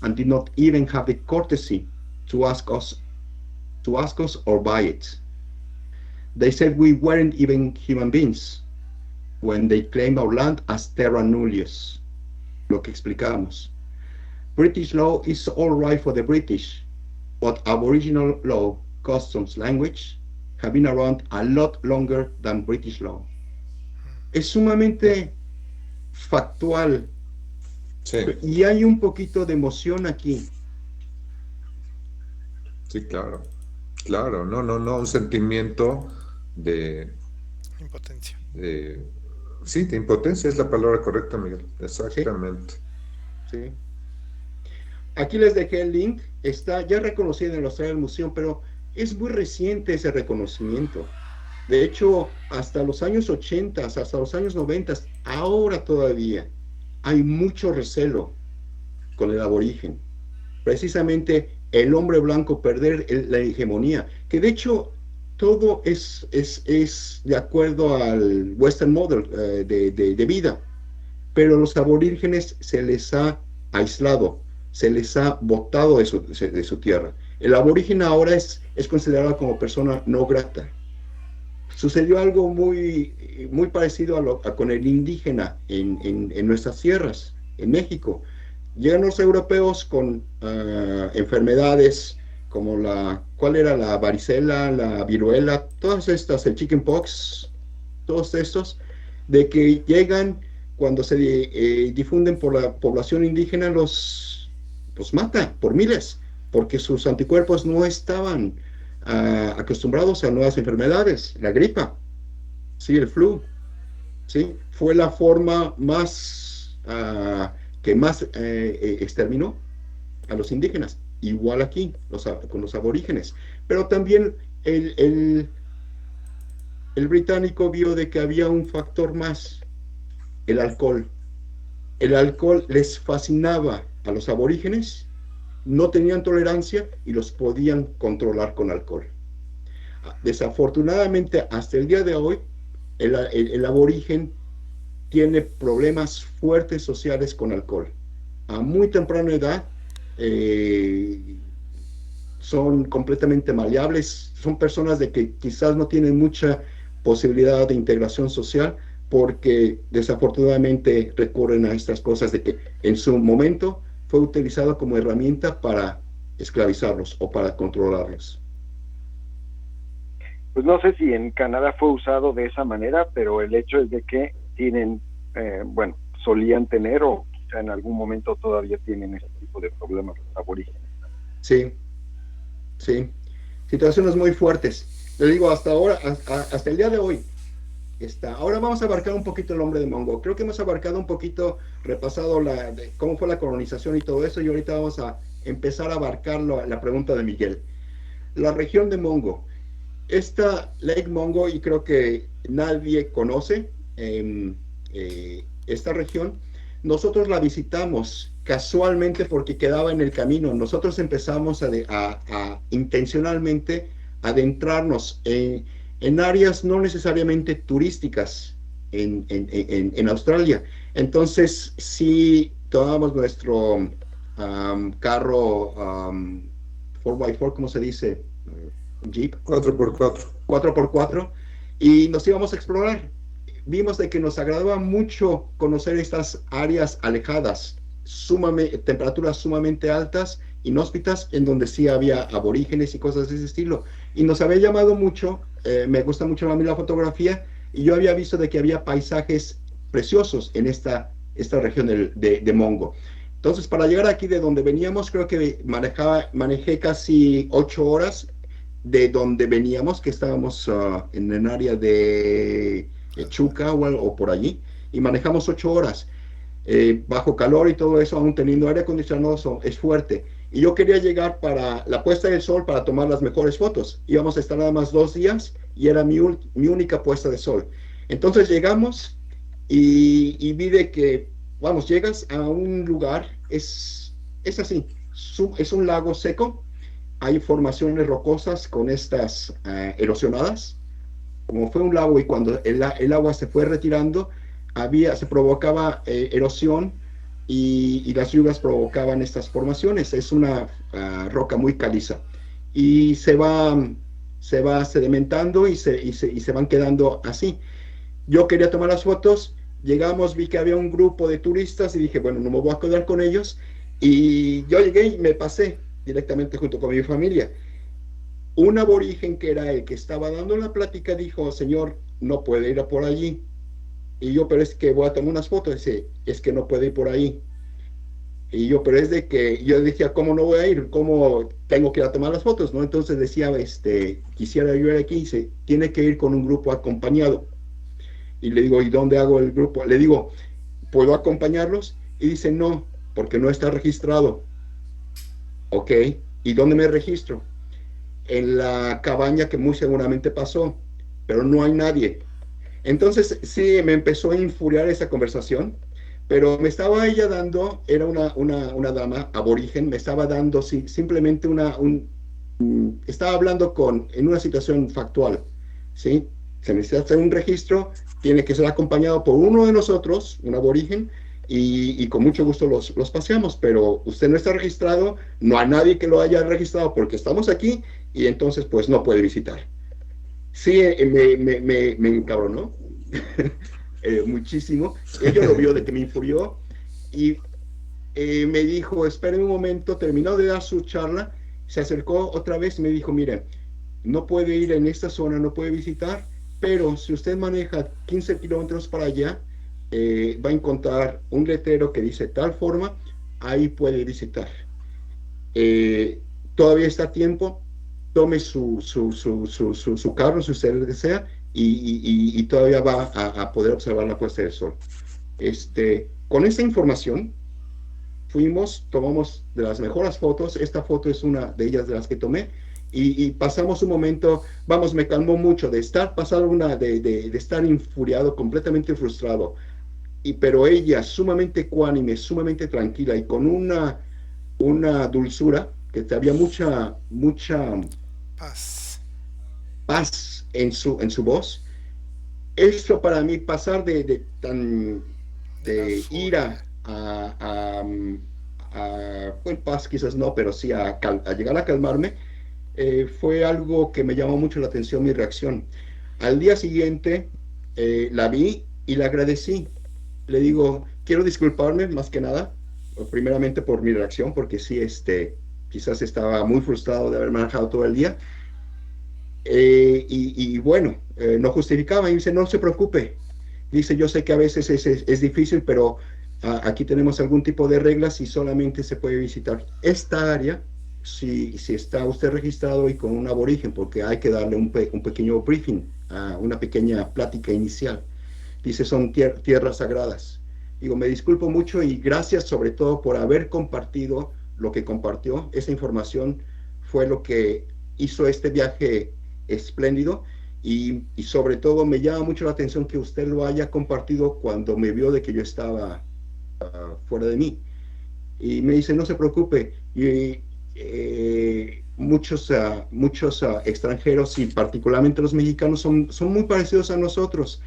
and did not even have the courtesy to ask us or buy it. They said we weren't even human beings when they claimed our land as terra nullius. Lo que explicábamos. British law is all right for the British, but Aboriginal law, customs, language have been around a lot longer than British law. Es sumamente factual. Sí. Y hay un poquito de emoción aquí. Sí, claro. Claro, no, un sentimiento de Impotencia. Sí, de impotencia es la palabra correcta, Miguel. Exactamente. Sí. Aquí les dejé el link, está ya reconocido en el Australian Museum, pero es muy reciente ese reconocimiento. De hecho, hasta los años 80, hasta los años 90, ahora todavía hay mucho recelo con el aborigen. Precisamente el hombre blanco perder la hegemonía, que de hecho todo es de acuerdo al Western Model de vida, pero los aborígenes se les ha aislado, se les ha botado de su tierra. El aborigen ahora es considerado como persona no grata. Sucedió algo muy parecido con el indígena en nuestras tierras, en México. Llegan los europeos con enfermedades como ¿cuál era? La varicela, la viruela, todas estas, el chickenpox, todos estos, de que llegan cuando se difunden por la población indígena, los mata por miles, porque sus anticuerpos no estaban acostumbrados a nuevas enfermedades. La gripa, sí, el flu, sí, fue la forma que más exterminó a los indígenas. Igual aquí, con los aborígenes. Pero también el británico vio de que había un factor más, el alcohol. El alcohol les fascinaba a los aborígenes, no tenían tolerancia y los podían controlar con alcohol. Desafortunadamente, hasta el día de hoy, el aborigen tiene problemas fuertes sociales con alcohol. A muy temprana edad son completamente maleables, son personas de que quizás no tienen mucha posibilidad de integración social porque desafortunadamente recurren a estas cosas de que en su momento fue utilizado como herramienta para esclavizarlos o para controlarlos. Pues no sé si en Canadá fue usado de esa manera, pero el hecho es de que tienen, bueno, solían tener o quizá en algún momento todavía tienen ese tipo de problemas los aborígenes. Sí, sí, situaciones muy fuertes. Le digo, hasta ahora, hasta el día de hoy, ahora vamos a abarcar un poquito el hombre de Mongo. Creo que hemos abarcado un poquito, repasado cómo fue la colonización y todo eso, y ahorita vamos a empezar a abarcar la pregunta de Miguel. La región de Mongo. Esta Lake Mongo, y creo que nadie conoce esta región, nosotros la visitamos casualmente porque quedaba en el camino. Nosotros empezamos a intencionalmente adentrarnos en áreas no necesariamente turísticas en Australia. Entonces, sí tomábamos nuestro carro 4x4, ¿cómo se dice? Jeep. 4x4. 4x4, y nos íbamos a explorar. Vimos de que nos agradaba mucho conocer estas áreas alejadas, temperaturas sumamente altas, inhóspitas, en donde sí había aborígenes y cosas de ese estilo. Y nos había llamado mucho, me gusta mucho a mí la fotografía, y yo había visto de que había paisajes preciosos en esta región de Mongo. Entonces, para llegar aquí de donde veníamos, creo que manejé casi 8 horas de donde veníamos, que estábamos en el área de Chuca o por allí, y manejamos 8 horas, bajo calor y todo eso, aún teniendo aire acondicionado, es fuerte. Y yo quería llegar para la puesta del sol para tomar las mejores fotos. Íbamos a estar nada más 2 días y era mi única puesta de sol. Entonces llegamos y vi de que, vamos, llegas a un lugar, es así, es un lago seco. Hay formaciones rocosas con estas erosionadas, como fue un lago, y cuando el agua se fue retirando, se provocaba erosión y las lluvias provocaban estas formaciones. Es una roca muy caliza y se va sedimentando y se van quedando así. Yo quería tomar las fotos, llegamos, vi que había un grupo de turistas y dije, bueno, no me voy a quedar con ellos, y yo llegué y me pasé directamente junto con mi familia. Un aborigen que era el que estaba dando la plática dijo, señor, no puede ir a por allí. Y yo, pero es que voy a tomar unas fotos. Dice, es que no puede ir por ahí. Y yo, pero es de que, yo decía, ¿cómo no voy a ir? ¿Cómo tengo que ir a tomar las fotos? ¿No? Entonces decía, quisiera yo ir aquí. Dice, tiene que ir con un grupo acompañado. Y le digo, ¿y dónde hago el grupo? Le digo, ¿puedo acompañarlos? Y dice, no, porque no está registrado. Ok, ¿y dónde me registro? En la cabaña que muy seguramente pasó, pero no hay nadie. Entonces sí, me empezó a infuriar esa conversación, pero me estaba ella dando, era una dama aborigen, me estaba dando simplemente estaba hablando en una situación factual, ¿sí? Se necesita hacer un registro, tiene que ser acompañado por uno de nosotros, un aborigen, y con mucho gusto los paseamos, pero usted no está registrado, no hay nadie que lo haya registrado porque estamos aquí, y entonces pues no puede visitar. Sí, me encabronó muchísimo. Ella lo vio de que me infurió y me dijo, espere un momento, terminó de dar su charla, se acercó otra vez y me dijo, mire, no puede ir en esta zona, no puede visitar, pero si usted maneja 15 kilómetros para allá, va a encontrar un letrero que dice tal forma, ahí puede visitar. Todavía está a tiempo, tome su carro, si usted lo desea, y todavía va a poder observar la puesta del sol. Con esta información, tomamos de las mejores fotos. Esta foto es una de ellas de las que tomé, y pasamos un momento, vamos, me calmó mucho de estar pasando de estar infuriado, completamente frustrado, pero ella sumamente ecuánime, sumamente tranquila y con una dulzura, que había mucha Paz. paz en su voz. Eso para mí, pasar De la de furia. ira bueno, paz quizás no, pero sí a llegar a calmarme, fue algo que me llamó mucho la atención, mi reacción. Al día siguiente la vi y la agradecí. Le digo, quiero disculparme más que nada, primeramente por mi reacción, porque sí, quizás estaba muy frustrado de haber manejado todo el día. Y bueno, no justificaba y dice, no se preocupe. Dice, yo sé que a veces es difícil, pero aquí tenemos algún tipo de reglas y solamente se puede visitar esta área si está usted registrado y con un aborigen, porque hay que darle un pequeño briefing, una pequeña plática inicial. Dice, son tierras sagradas. Digo, me disculpo mucho y gracias sobre todo por haber compartido lo que compartió. Esa información fue lo que hizo este viaje espléndido y sobre todo me llama mucho la atención que usted lo haya compartido cuando me vio de que yo estaba fuera de mí. Y me dice, no se preocupe. Y muchos extranjeros y particularmente los mexicanos son muy parecidos a nosotros.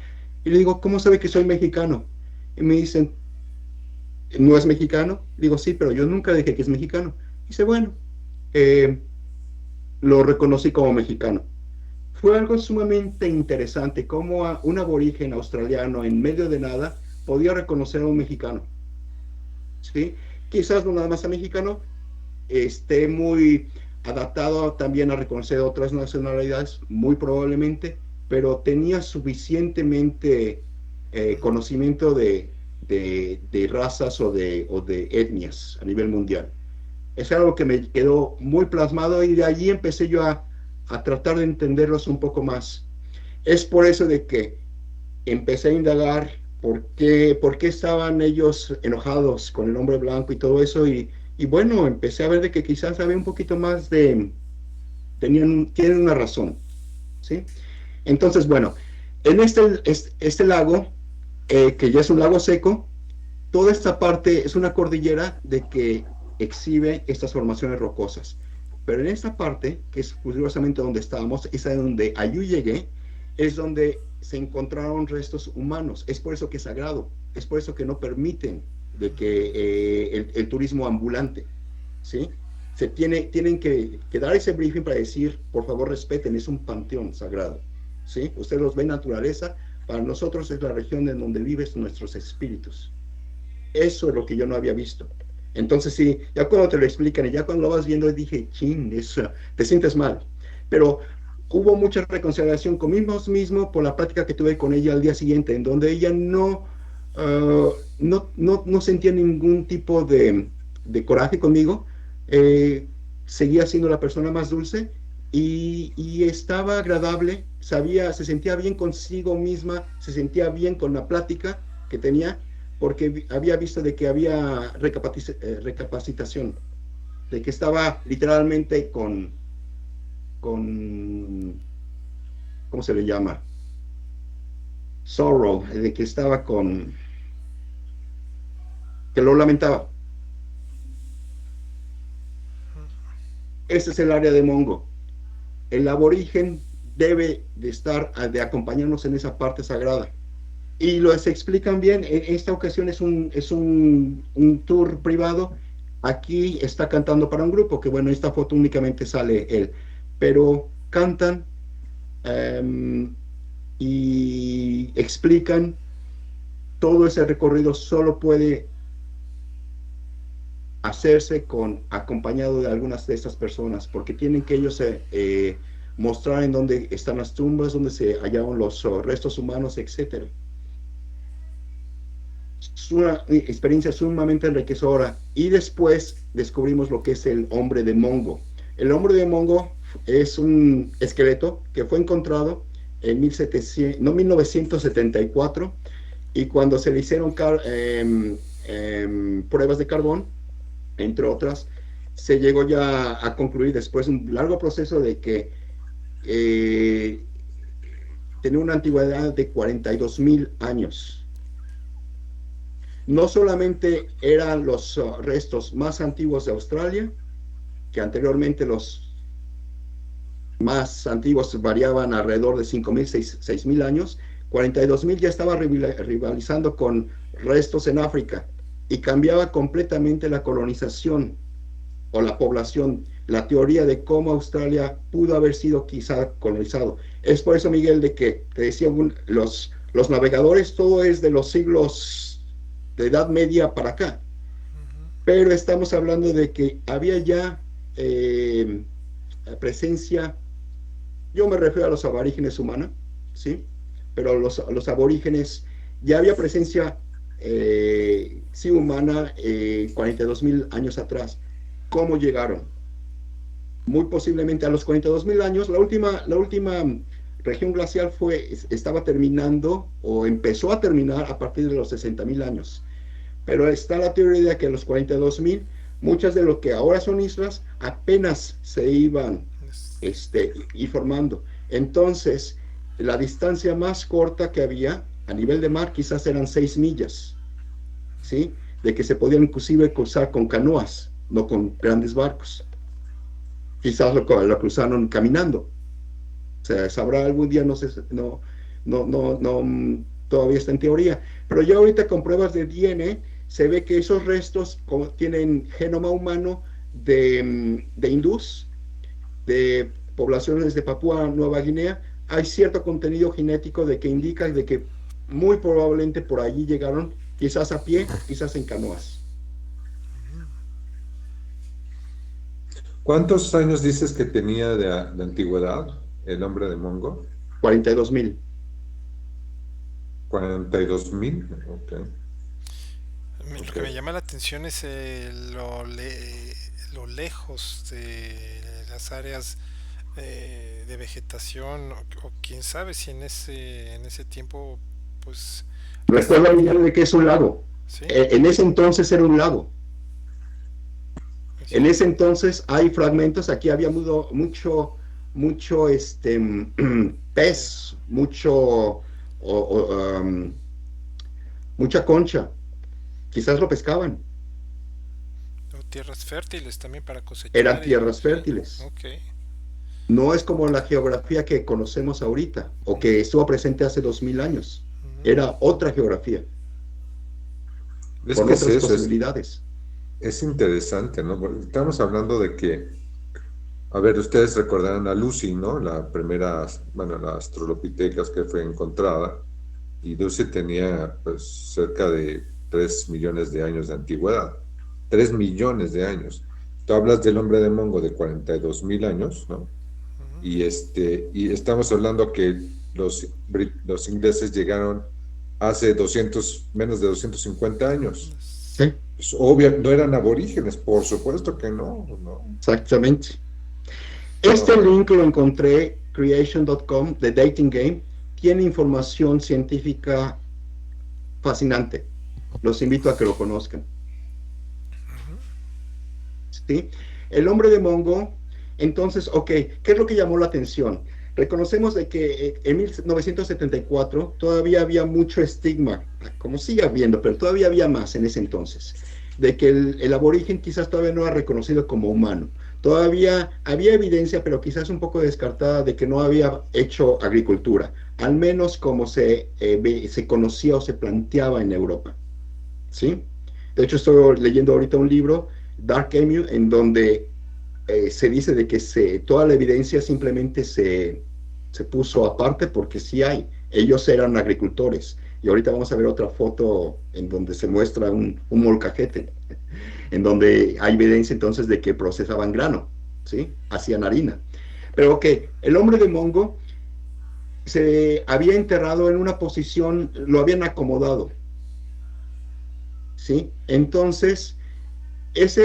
Y le digo, ¿cómo sabe que soy mexicano? Y me dicen, ¿no es mexicano? Digo, sí, pero yo nunca dije que es mexicano. Dice, bueno, eh, lo reconocí como mexicano. Fue algo sumamente interesante, cómo un aborigen australiano en medio de nada podía reconocer a un mexicano. ¿Sí? Quizás no nada más a mexicano, esté muy adaptado también a reconocer otras nacionalidades, muy probablemente, pero tenía suficientemente conocimiento de razas o de etnias a nivel mundial. Es algo que me quedó muy plasmado y de allí empecé yo a tratar de entenderlos un poco más. Es por eso de que empecé a indagar por qué estaban ellos enojados con el hombre blanco y todo eso, y bueno, empecé a ver de que quizás había un poquito más tienen una razón, ¿sí? Entonces, bueno, en este lago, que ya es un lago seco, toda esta parte es una cordillera de que exhibe estas formaciones rocosas. Pero en esta parte, que es curiosamente donde estábamos, es donde allí llegué, es donde se encontraron restos humanos. Es por eso que es sagrado, es por eso que no permiten de que el turismo ambulante, ¿sí? Tienen que dar ese briefing para decir, por favor respeten, es un panteón sagrado, ¿sí? Ustedes los ven naturaleza, para nosotros es la región en donde viven nuestros espíritus. Eso es lo que yo no había visto. Entonces sí, ya cuando te lo explican y ya cuando lo vas viendo dije, chin, te sientes mal. Pero hubo mucha reconciliación conmigo mismo por la práctica que tuve con ella al día siguiente, en donde ella no sentía ningún tipo de coraje conmigo, seguía siendo la persona más dulce y estaba agradable, se sentía bien consigo misma, se sentía bien con la plática que tenía, porque había visto de que había recapacitación, de que estaba literalmente ¿cómo se le llama? Sorrow, de que estaba que lo lamentaba. Ese es el área de Mongo. El aborigen debe de acompañarnos en esa parte sagrada. Y se explican bien. En esta ocasión es un tour privado. Aquí está cantando para un grupo, que bueno, en esta foto únicamente sale él, pero cantan y explican todo ese recorrido. Solo puede hacerse acompañado de algunas de estas personas, porque tienen que ellos mostrar en dónde están las tumbas, dónde se hallaron los restos humanos, etcétera. Es una experiencia sumamente enriquecedora. Y después descubrimos lo que es el hombre de Mongo. El hombre de Mongo es un esqueleto que fue encontrado en 1974, y cuando se le hicieron pruebas de carbón, entre otras, se llegó ya a concluir después de un largo proceso de que tenía una antigüedad de 42.000 años. No solamente eran los restos más antiguos de Australia, que anteriormente los más antiguos variaban alrededor de 5.000, 6.000 años, 42.000 ya estaba rivalizando con restos en África y cambiaba completamente la colonización o la población, la teoría de cómo Australia pudo haber sido quizá colonizado. Es por eso, Miguel, de que te decía, los navegadores, todo es de los siglos de Edad Media para acá, pero estamos hablando de que había ya presencia, yo me refiero a los aborígenes humanos, ¿sí? Pero los aborígenes, ya había presencia, sí, humana, 42.000 años atrás. ¿Cómo llegaron? Muy posiblemente a los 42.000 años, la última región glacial estaba terminando o empezó a terminar a partir de los 60.000 años. Pero está la teoría de que a los 42.000, muchas de lo que ahora son islas apenas se iban ir formando. Entonces, la distancia más corta que había a nivel de mar quizás eran 6 millas, ¿sí? De que se podían inclusive cruzar con canoas, no con grandes barcos. Quizás lo cruzaron caminando. O sea, sabrá algún día, no sé, todavía está en teoría. Pero ya ahorita con pruebas de ADN se ve que esos restos tienen genoma humano de hindús, de poblaciones de Papúa Nueva Guinea. Hay cierto contenido genético de que indica de que muy probablemente por allí llegaron, quizás a pie, quizás en canoas. ¿Cuántos años dices que tenía de antigüedad el hombre de Mongo? 42.000. 42.000, ok. Lo que me llama la atención es lo lejos de las áreas de vegetación, o quién sabe si en ese tiempo, pues... Recuerda de que es un lago. ¿Sí? En ese entonces era un lago. Sí. En ese entonces hay fragmentos, aquí había mucho pez, mucha concha. Quizás lo pescaban. O tierras fértiles también para cosechar. Eran tierras fértiles. Okay. No es como la geografía que conocemos ahorita, o que estuvo presente hace 2.000 años. Era otra geografía. Es con que otras posibilidades. Es interesante, ¿no? Porque estamos hablando de que, a ver, ustedes recordarán a Lucy, ¿no? La primera, bueno, la Australopithecus que fue encontrada, y Lucy tenía pues cerca de 3 millones de años de antigüedad. 3 millones de años. Tú hablas del hombre de Mongo de 42.000 años, ¿no? Y estamos hablando que los ingleses llegaron hace menos de 250 años. Sí. Es obvio, no eran aborígenes, por supuesto que no. Exactamente. Link lo encontré, creation.com, de Dating Game, tiene información científica fascinante. Los invito a que lo conozcan. ¿Sí? El hombre de Mongo, entonces, ok, ¿qué es lo que llamó la atención? Reconocemos de que en 1974 todavía había mucho estigma, como sigue habiendo, pero todavía había más en ese entonces, de que el aborigen quizás todavía no era reconocido como humano. Todavía había evidencia, pero quizás un poco descartada, de que no había hecho agricultura, al menos como se conocía o se planteaba en Europa. ¿Sí? De hecho, estoy leyendo ahorita un libro, Dark Emu, en donde se dice de que toda la evidencia simplemente se puso aparte, porque sí hay. Ellos eran agricultores. Y ahorita vamos a ver otra foto en donde se muestra un molcajete, en donde hay evidencia entonces de que procesaban grano, ¿sí? Hacían harina. Pero ok, el hombre de Mongo se había enterrado en una posición, lo habían acomodado, ¿sí? Entonces, esa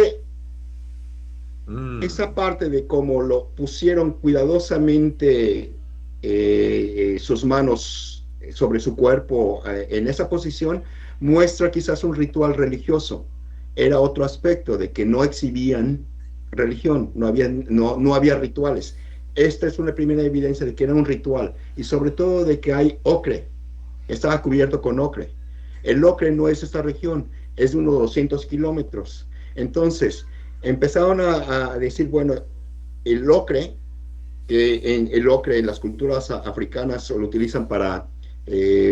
parte de cómo lo pusieron cuidadosamente sus manos sobre su cuerpo en esa posición, muestra quizás un ritual religioso. Era otro aspecto de que no exhibían religión, no había rituales. Esta es una primera evidencia de que era un ritual y sobre todo de que hay ocre, estaba cubierto con ocre. El ocre no es esta región, es de unos 200 kilómetros. Entonces, empezaron a decir, bueno, el ocre, el ocre en las culturas africanas lo utilizan para,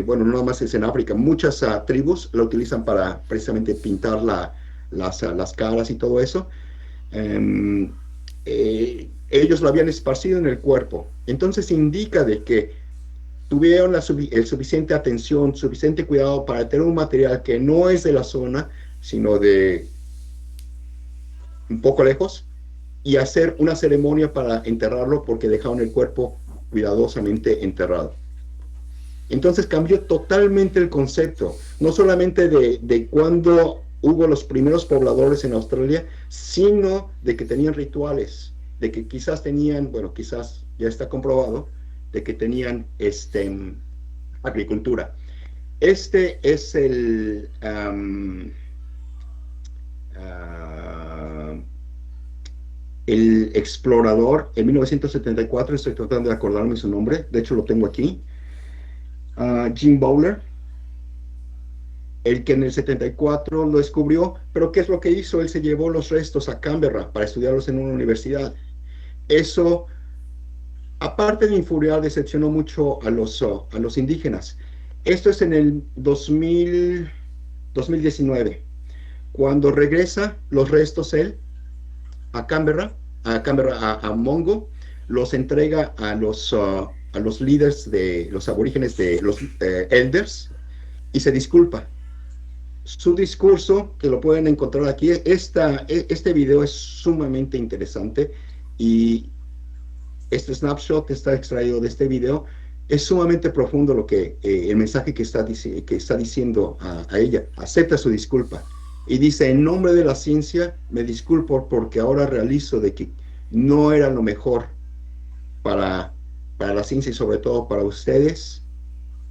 bueno, no más es en África, muchas tribus lo utilizan para precisamente pintar las caras y todo eso. Ellos lo habían esparcido en el cuerpo. Entonces indica de que tuvieron el suficiente atención, suficiente cuidado para tener un material que no es de la zona, sino de un poco lejos, y hacer una ceremonia para enterrarlo porque dejaron el cuerpo cuidadosamente enterrado. Entonces cambió totalmente el concepto, no solamente de cuando hubo los primeros pobladores en Australia, sino de que tenían rituales, de que quizás tenían, bueno, quizás ya está comprobado, de que tenían agricultura. Este es el explorador en 1974, estoy tratando de acordarme su nombre, de hecho lo tengo aquí, Jim Bowler, el que en el 74 lo descubrió, pero ¿qué es lo que hizo? Él se llevó los restos a Canberra para estudiarlos en una universidad. Eso, aparte de infuriar, decepcionó mucho a los indígenas. Esto es en el 2019, cuando regresa los restos él a Canberra, a Mongo, los entrega a los líderes de los aborígenes, de los elders, y se disculpa. Su discurso, que lo pueden encontrar aquí, este video es sumamente interesante y este snapshot que está extraído de este video es sumamente profundo el mensaje que está diciendo a ella. Acepta su disculpa y dice: en nombre de la ciencia me disculpo porque ahora realizo de que no era lo mejor para la ciencia y sobre todo para ustedes,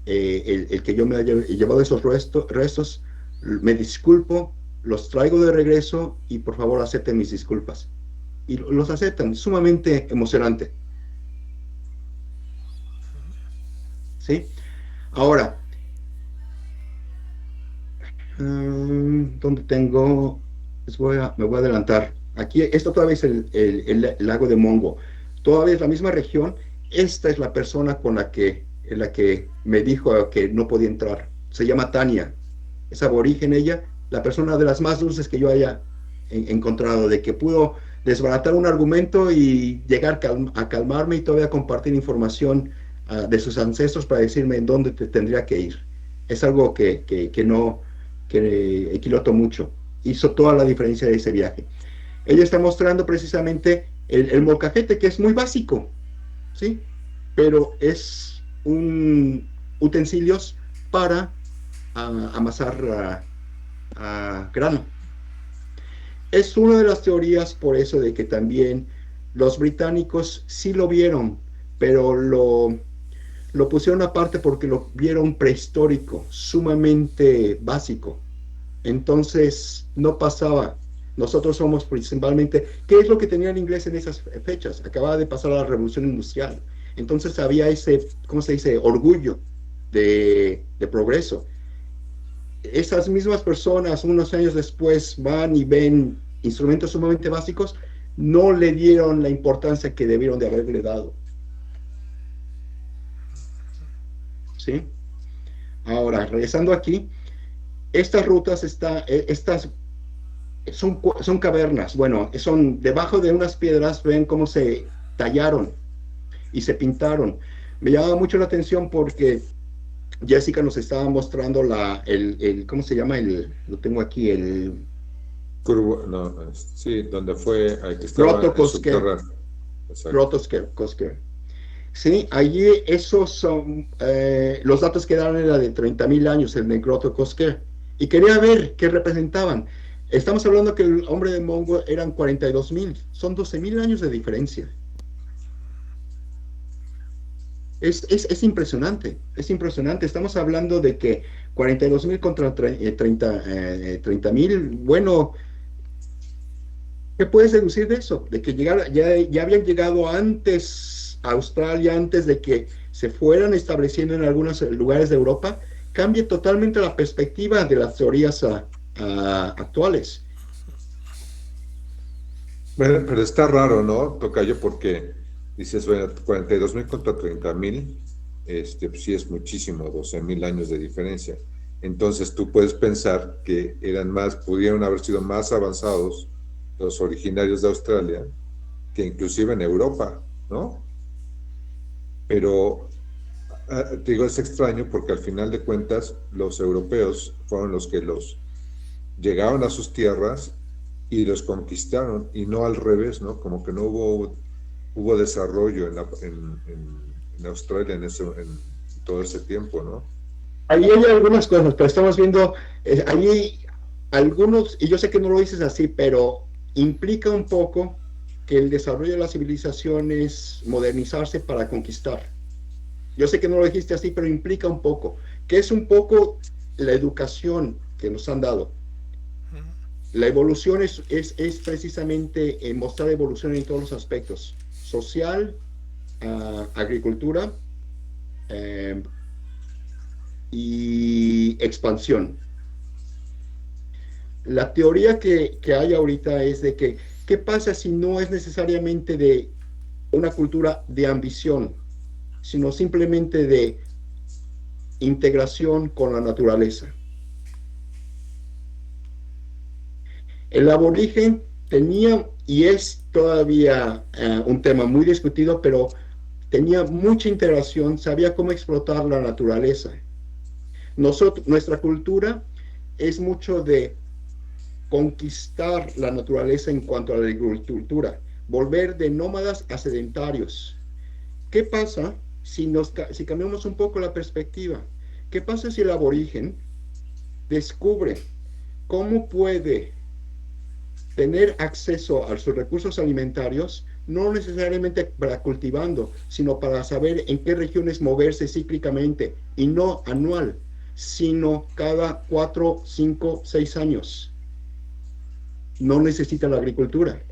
el que yo me haya llevado esos restos. Me disculpo, los traigo de regreso y por favor acepten mis disculpas. Y los aceptan, sumamente emocionante. ¿Sí? Ahora, ¿dónde tengo? Me voy a adelantar. Aquí, esto todavía es el lago de Mongo. Todavía es la misma región. Esta es la persona en la que me dijo que no podía entrar. Se llama Tania. Es aborigen ella, la persona de las más dulces que yo haya encontrado, de que pudo desbaratar un argumento y llegar a calmarme y todavía compartir información de sus ancestros para decirme en dónde tendría que ir. Es algo que equiloto mucho. Hizo toda la diferencia de ese viaje. Ella está mostrando precisamente el molcajete, que es muy básico, ¿sí? Pero es un utensilios para amasar grano. Es una de las teorías por eso de que también los británicos sí lo vieron, pero lo pusieron aparte porque lo vieron prehistórico, sumamente básico. Entonces no pasaba. Nosotros somos principalmente, ¿qué es lo que tenía el inglés en esas fechas? Acababa de pasar la revolución industrial. Entonces había ese, ¿cómo se dice?, orgullo de progreso. Esas mismas personas unos años después van y ven instrumentos sumamente básicos, no le dieron la importancia que debieron de haberle dado. ¿Sí? Ahora, regresando aquí, estas rutas son cavernas. Bueno, son debajo de unas piedras, ven cómo se tallaron y se pintaron. Me llamaba mucho la atención porque Jessica nos estaba mostrando ¿cómo se llama? Lo tengo aquí, sí, donde fue, que estaba Grotto-Kosker. Sí, allí esos son, los datos que daban era de 30,000 años, el de Grotto-Kosker. Y quería ver qué representaban. Estamos hablando que el hombre de Mongo eran 42,000, son 12,000 años de diferencia. Es impresionante, es impresionante. Estamos hablando de que 42,000 contra 30,000, bueno, ¿Qué puedes deducir de eso? De que ya habían llegado antes a Australia, antes de que se fueran estableciendo en algunos lugares de Europa. Cambia totalmente la perspectiva de las teorías actuales. Bueno, pero está raro, ¿no, Tocayo? Porque dices, bueno, 42,000 contra 30,000, pues sí es muchísimo, 12,000 años de diferencia. Entonces tú puedes pensar que pudieron haber sido más avanzados los originarios de Australia que inclusive en Europa, ¿no? Pero te digo, es extraño porque al final de cuentas los europeos fueron los que llegaron a sus tierras y los conquistaron, y no al revés, ¿no? Como que no hubo desarrollo en Australia en todo ese tiempo, ¿no? Ahí hay algunas cosas, pero estamos viendo, ahí algunos, y yo sé que no lo dices así, pero implica un poco que el desarrollo de la civilización es modernizarse para conquistar. Yo sé que no lo dijiste así, pero implica un poco, que es un poco la educación que nos han dado. La evolución es precisamente mostrar evolución en todos los aspectos, social, agricultura y expansión. La teoría que hay ahorita es de que, ¿qué pasa si no es necesariamente de una cultura de ambición, sino simplemente de integración con la naturaleza? El aborigen tenía, y es todavía un tema muy discutido, pero tenía mucha integración, sabía cómo explotar la naturaleza. Nuestra cultura es mucho de conquistar la naturaleza en cuanto a la agricultura, volver de nómadas a sedentarios. ¿Qué pasa si cambiamos un poco la perspectiva? ¿Qué pasa si el aborigen descubre cómo puede tener acceso a sus recursos alimentarios, no necesariamente para cultivando, sino para saber en qué regiones moverse cíclicamente, y no anual, sino cada 4, 5, 6 años? No necesita la agricultura.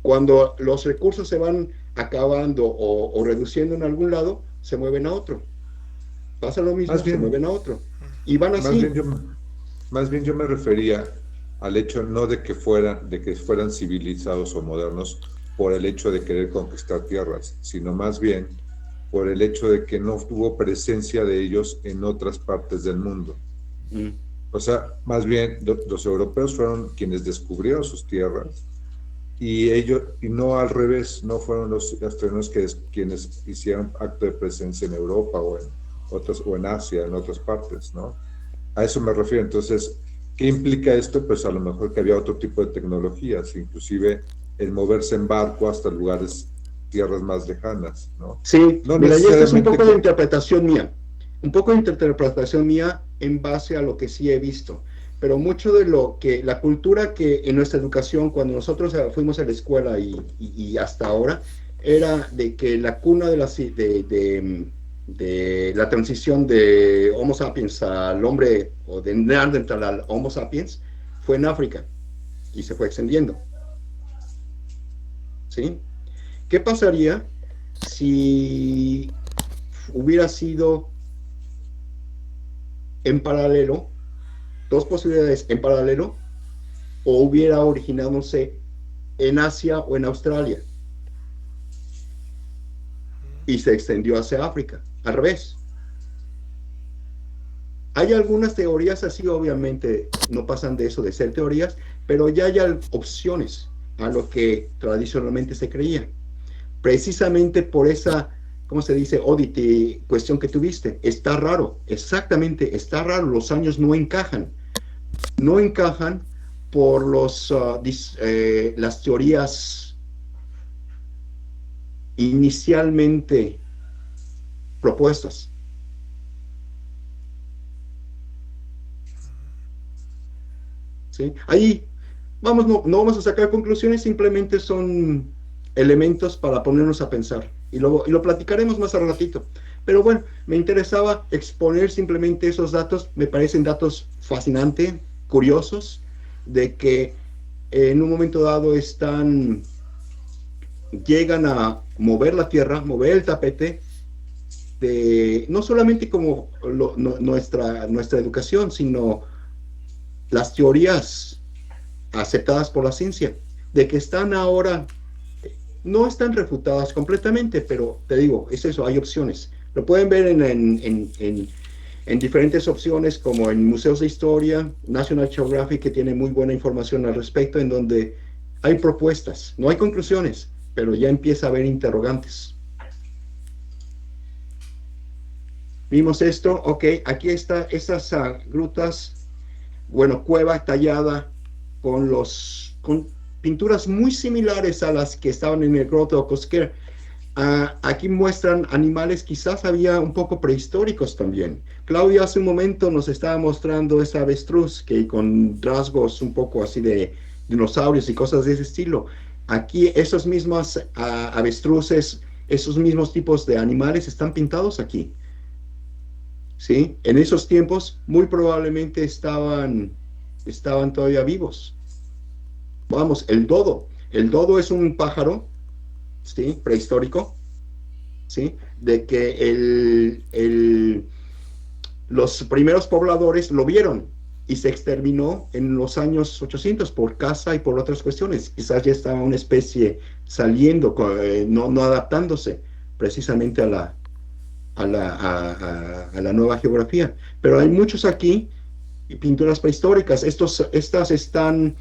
Cuando los recursos se van acabando o reduciendo en algún lado, se mueven a otro. Pasa lo mismo, se mueven a otro. Y van así. Más bien yo me refería al hecho no de que fueran civilizados o modernos por el hecho de querer conquistar tierras, sino más bien por el hecho de que no tuvo presencia de ellos en otras partes del mundo. O sea, más bien los europeos fueron quienes descubrieron sus tierras, y no al revés, no fueron los australianos quienes hicieron acto de presencia en Europa o en Asia, en otras partes, ¿no? A eso me refiero. Entonces, ¿qué implica esto? Pues a lo mejor que había otro tipo de tecnologías, inclusive el moverse en barco hasta tierras más lejanas, ¿no? Sí, no mira, y esto es un poco de interpretación mía, en base a lo que sí he visto, pero mucho de lo que, la cultura que en nuestra educación, cuando nosotros fuimos a la escuela y hasta ahora, era de que la cuna de la transición de Homo sapiens al hombre, o de Neandertal al Homo sapiens, fue en África y se fue extendiendo. ¿Sí? ¿Qué pasaría si hubiera sido en paralelo, dos posibilidades en paralelo, o hubiera originándose en Asia o en Australia y se extendió hacia África, al revés? Hay algunas teorías así, obviamente no pasan de eso, de ser teorías, pero ya hay opciones a lo que tradicionalmente se creía, precisamente por esa, ¿cómo se dice? Oddity, cuestión que tuviste. Está raro, exactamente, está raro, los años no encajan por las teorías inicialmente propuestas. ¿Sí? Ahí vamos, no vamos a sacar conclusiones, simplemente son elementos para ponernos a pensar, y lo platicaremos más al ratito. Pero bueno, me interesaba exponer simplemente esos datos. Me parecen datos fascinantes, curiosos, de que en un momento dado llegan a mover la tierra, mover el tapete, no solamente como nuestra educación, sino las teorías aceptadas por la ciencia, de que están ahora, no están refutadas completamente, pero te digo, es eso, hay opciones. Lo pueden ver en diferentes opciones, como en museos de historia, National Geographic, que tiene muy buena información al respecto, en donde hay propuestas, no hay conclusiones, pero ya empieza a haber interrogantes. Vimos esto, ok, aquí está esas grutas, bueno, cueva tallada con pinturas muy similares a las que estaban en el Grotto de Cosquer. Aquí muestran animales, quizás había un poco prehistóricos también. Claudia hace un momento nos estaba mostrando esa avestruz que con rasgos un poco así de dinosaurios y cosas de ese estilo. Aquí esos mismos avestruces, esos mismos tipos de animales están pintados aquí. ¿Sí? En esos tiempos muy probablemente estaban todavía vivos. Vamos, el dodo. El dodo es un pájaro, ¿sí? Prehistórico, ¿sí? De que los primeros pobladores lo vieron y se exterminó en los años 800 por caza y por otras cuestiones. Quizás ya estaba una especie saliendo, no adaptándose precisamente a la nueva geografía. Pero hay muchos aquí, pinturas prehistóricas. Estas están...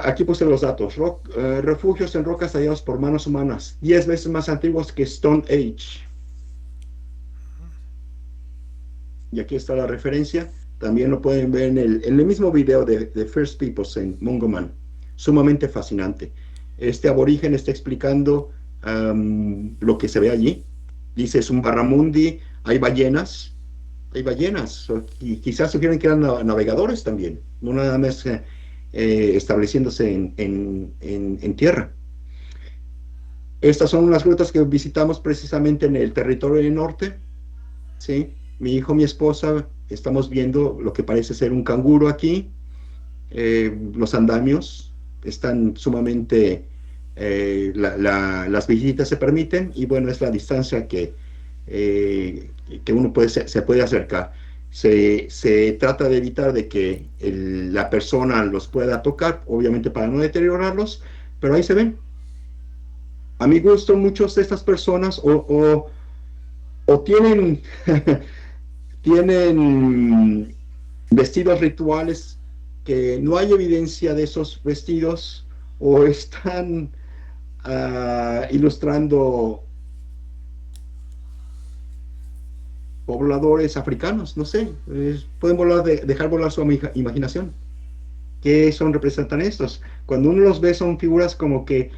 aquí puse los datos. Refugios en rocas tallados por manos humanas, 10 veces más antiguos que Stone Age. Y aquí está la referencia. También lo pueden ver en el mismo video de First Peoples en Mungoman. Sumamente fascinante. Este aborigen está explicando lo que se ve allí. Dice, es un barramundi, hay ballenas, y quizás sugieren que eran navegadores también, no nada más estableciéndose en tierra. Estas son unas grutas que visitamos precisamente en el territorio del norte, ¿sí? Mi hijo, mi esposa, estamos viendo lo que parece ser un canguro aquí. Los andamios están sumamente... las visitas se permiten, y bueno, es la distancia que uno se puede acercar. Se trata de evitar de que la persona los pueda tocar, obviamente para no deteriorarlos, pero ahí se ven. A mi gusto, muchos de estas personas o tienen tienen vestidos rituales que no hay evidencia de esos vestidos, o están ilustrando pobladores africanos, no sé, pueden dejar volar su imaginación. ¿Qué representan estos? Cuando uno los ve son figuras como que,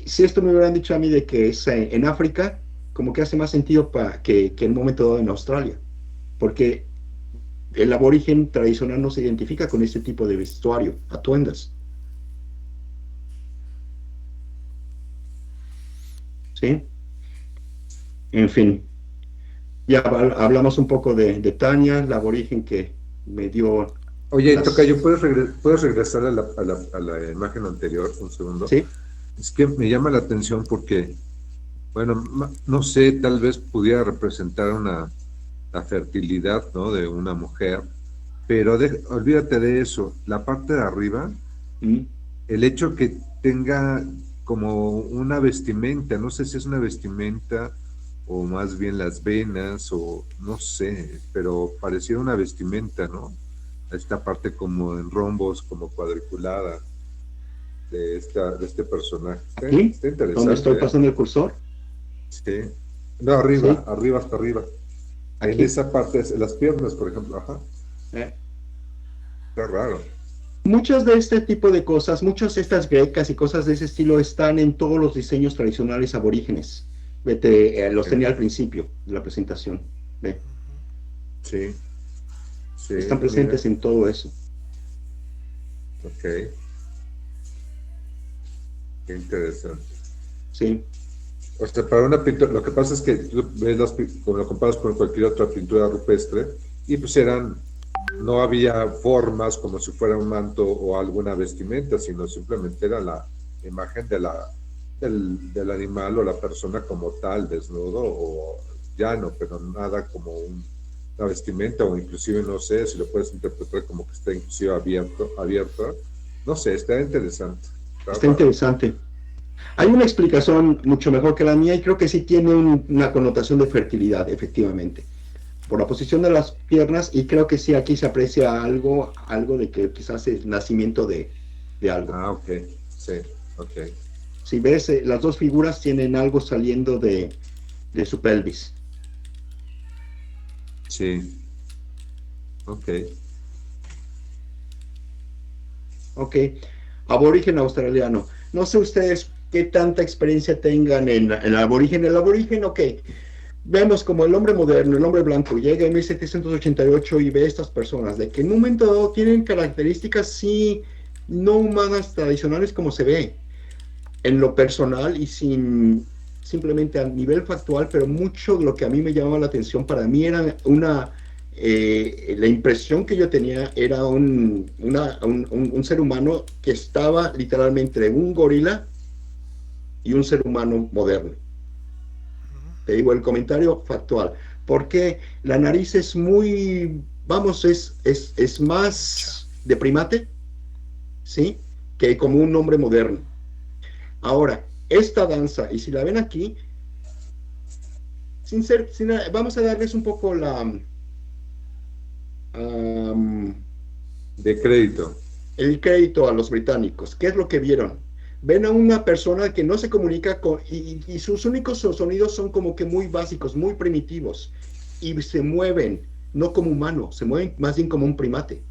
si esto me hubieran dicho a mí de que es en África, como que hace más sentido que en un momento dado en Australia, porque el aborigen tradicional no se identifica con este tipo de vestuario, atuendas. ¿Sí? En fin, ya hablamos un poco de Tania, la aborigen que me dio... Oye, Tocayo, ¿puedes regresar a la imagen anterior un segundo? Sí. Es que me llama la atención porque, bueno, no sé, tal vez pudiera representar la fertilidad, ¿no?, de una mujer, pero olvídate de eso. La parte de arriba, el hecho que tenga como una vestimenta, no sé si es una vestimenta o más bien las venas, o no sé, pero pareciera una vestimenta, ¿no? Esta parte como en rombos, como cuadriculada de este personaje. ¿Aquí? Está interesante. ¿Dónde estoy pasando el cursor? Sí. No, arriba, ¿Sí? arriba hasta arriba. ¿Aquí? En esa parte, las piernas, por ejemplo, ajá. Está raro. Muchas de este tipo de cosas, muchas de estas grecas y cosas de ese estilo están en todos los diseños tradicionales aborígenes. Los tenía al principio de la presentación. ¿Ve? Sí. Sí, están presentes en todo eso. Ok. Qué interesante. Sí. O sea, para una pintura, lo que pasa es que tú ves como lo comparas con cualquier otra pintura rupestre, y pues eran no había formas como si fuera un manto o alguna vestimenta, sino simplemente era la imagen del animal o la persona como tal, desnudo o llano, pero nada como una vestimenta, o inclusive no sé si lo puedes interpretar como que está inclusive abierto. No sé, está interesante. Está interesante. Hay una explicación mucho mejor que la mía y creo que sí tiene una connotación de fertilidad, efectivamente, por la posición de las piernas, y creo que sí aquí se aprecia algo de que quizás es nacimiento de algo. Ah, ok, sí, ok. Si ves, las dos figuras tienen algo saliendo de su pelvis. Sí, ok. Ok, aborigen australiano. No sé ustedes qué tanta experiencia tengan en el aborigen. El aborigen, ok, vemos como el hombre moderno, el hombre blanco, llega en 1788 y ve a estas personas, de que en un momento dado tienen características, sí, no humanas tradicionales como se ve, en lo personal y sin simplemente a nivel factual, pero mucho de lo que a mí me llamaba la atención, para mí era la impresión que yo tenía era un ser humano que estaba literalmente entre un gorila y un ser humano moderno. Te digo, el comentario factual, porque la nariz es muy, vamos, es más de primate, ¿sí? Que como un hombre moderno. Ahora, esta danza, y si la ven aquí, vamos a darles un poco de crédito. El crédito a los británicos. ¿Qué es lo que vieron? Ven a una persona que no se comunica y sus únicos sonidos son como que muy básicos, muy primitivos, y se mueven, no como humano, se mueven más bien como un primate.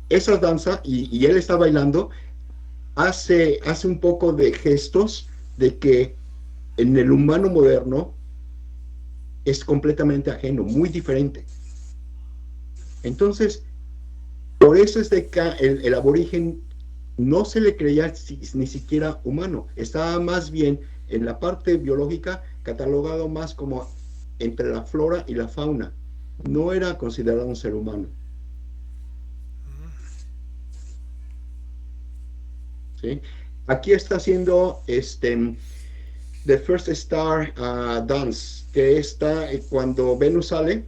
Esa danza, y él está bailando, hace un poco de gestos de que en el humano moderno es completamente ajeno, muy diferente. Entonces, por eso es de que el aborigen no se le creía ni siquiera humano, estaba más bien en la parte biológica catalogado más como entre la flora y la fauna, no era considerado un ser humano. ¿Sí? Aquí está haciendo The First Star Dance, que está cuando Venus sale,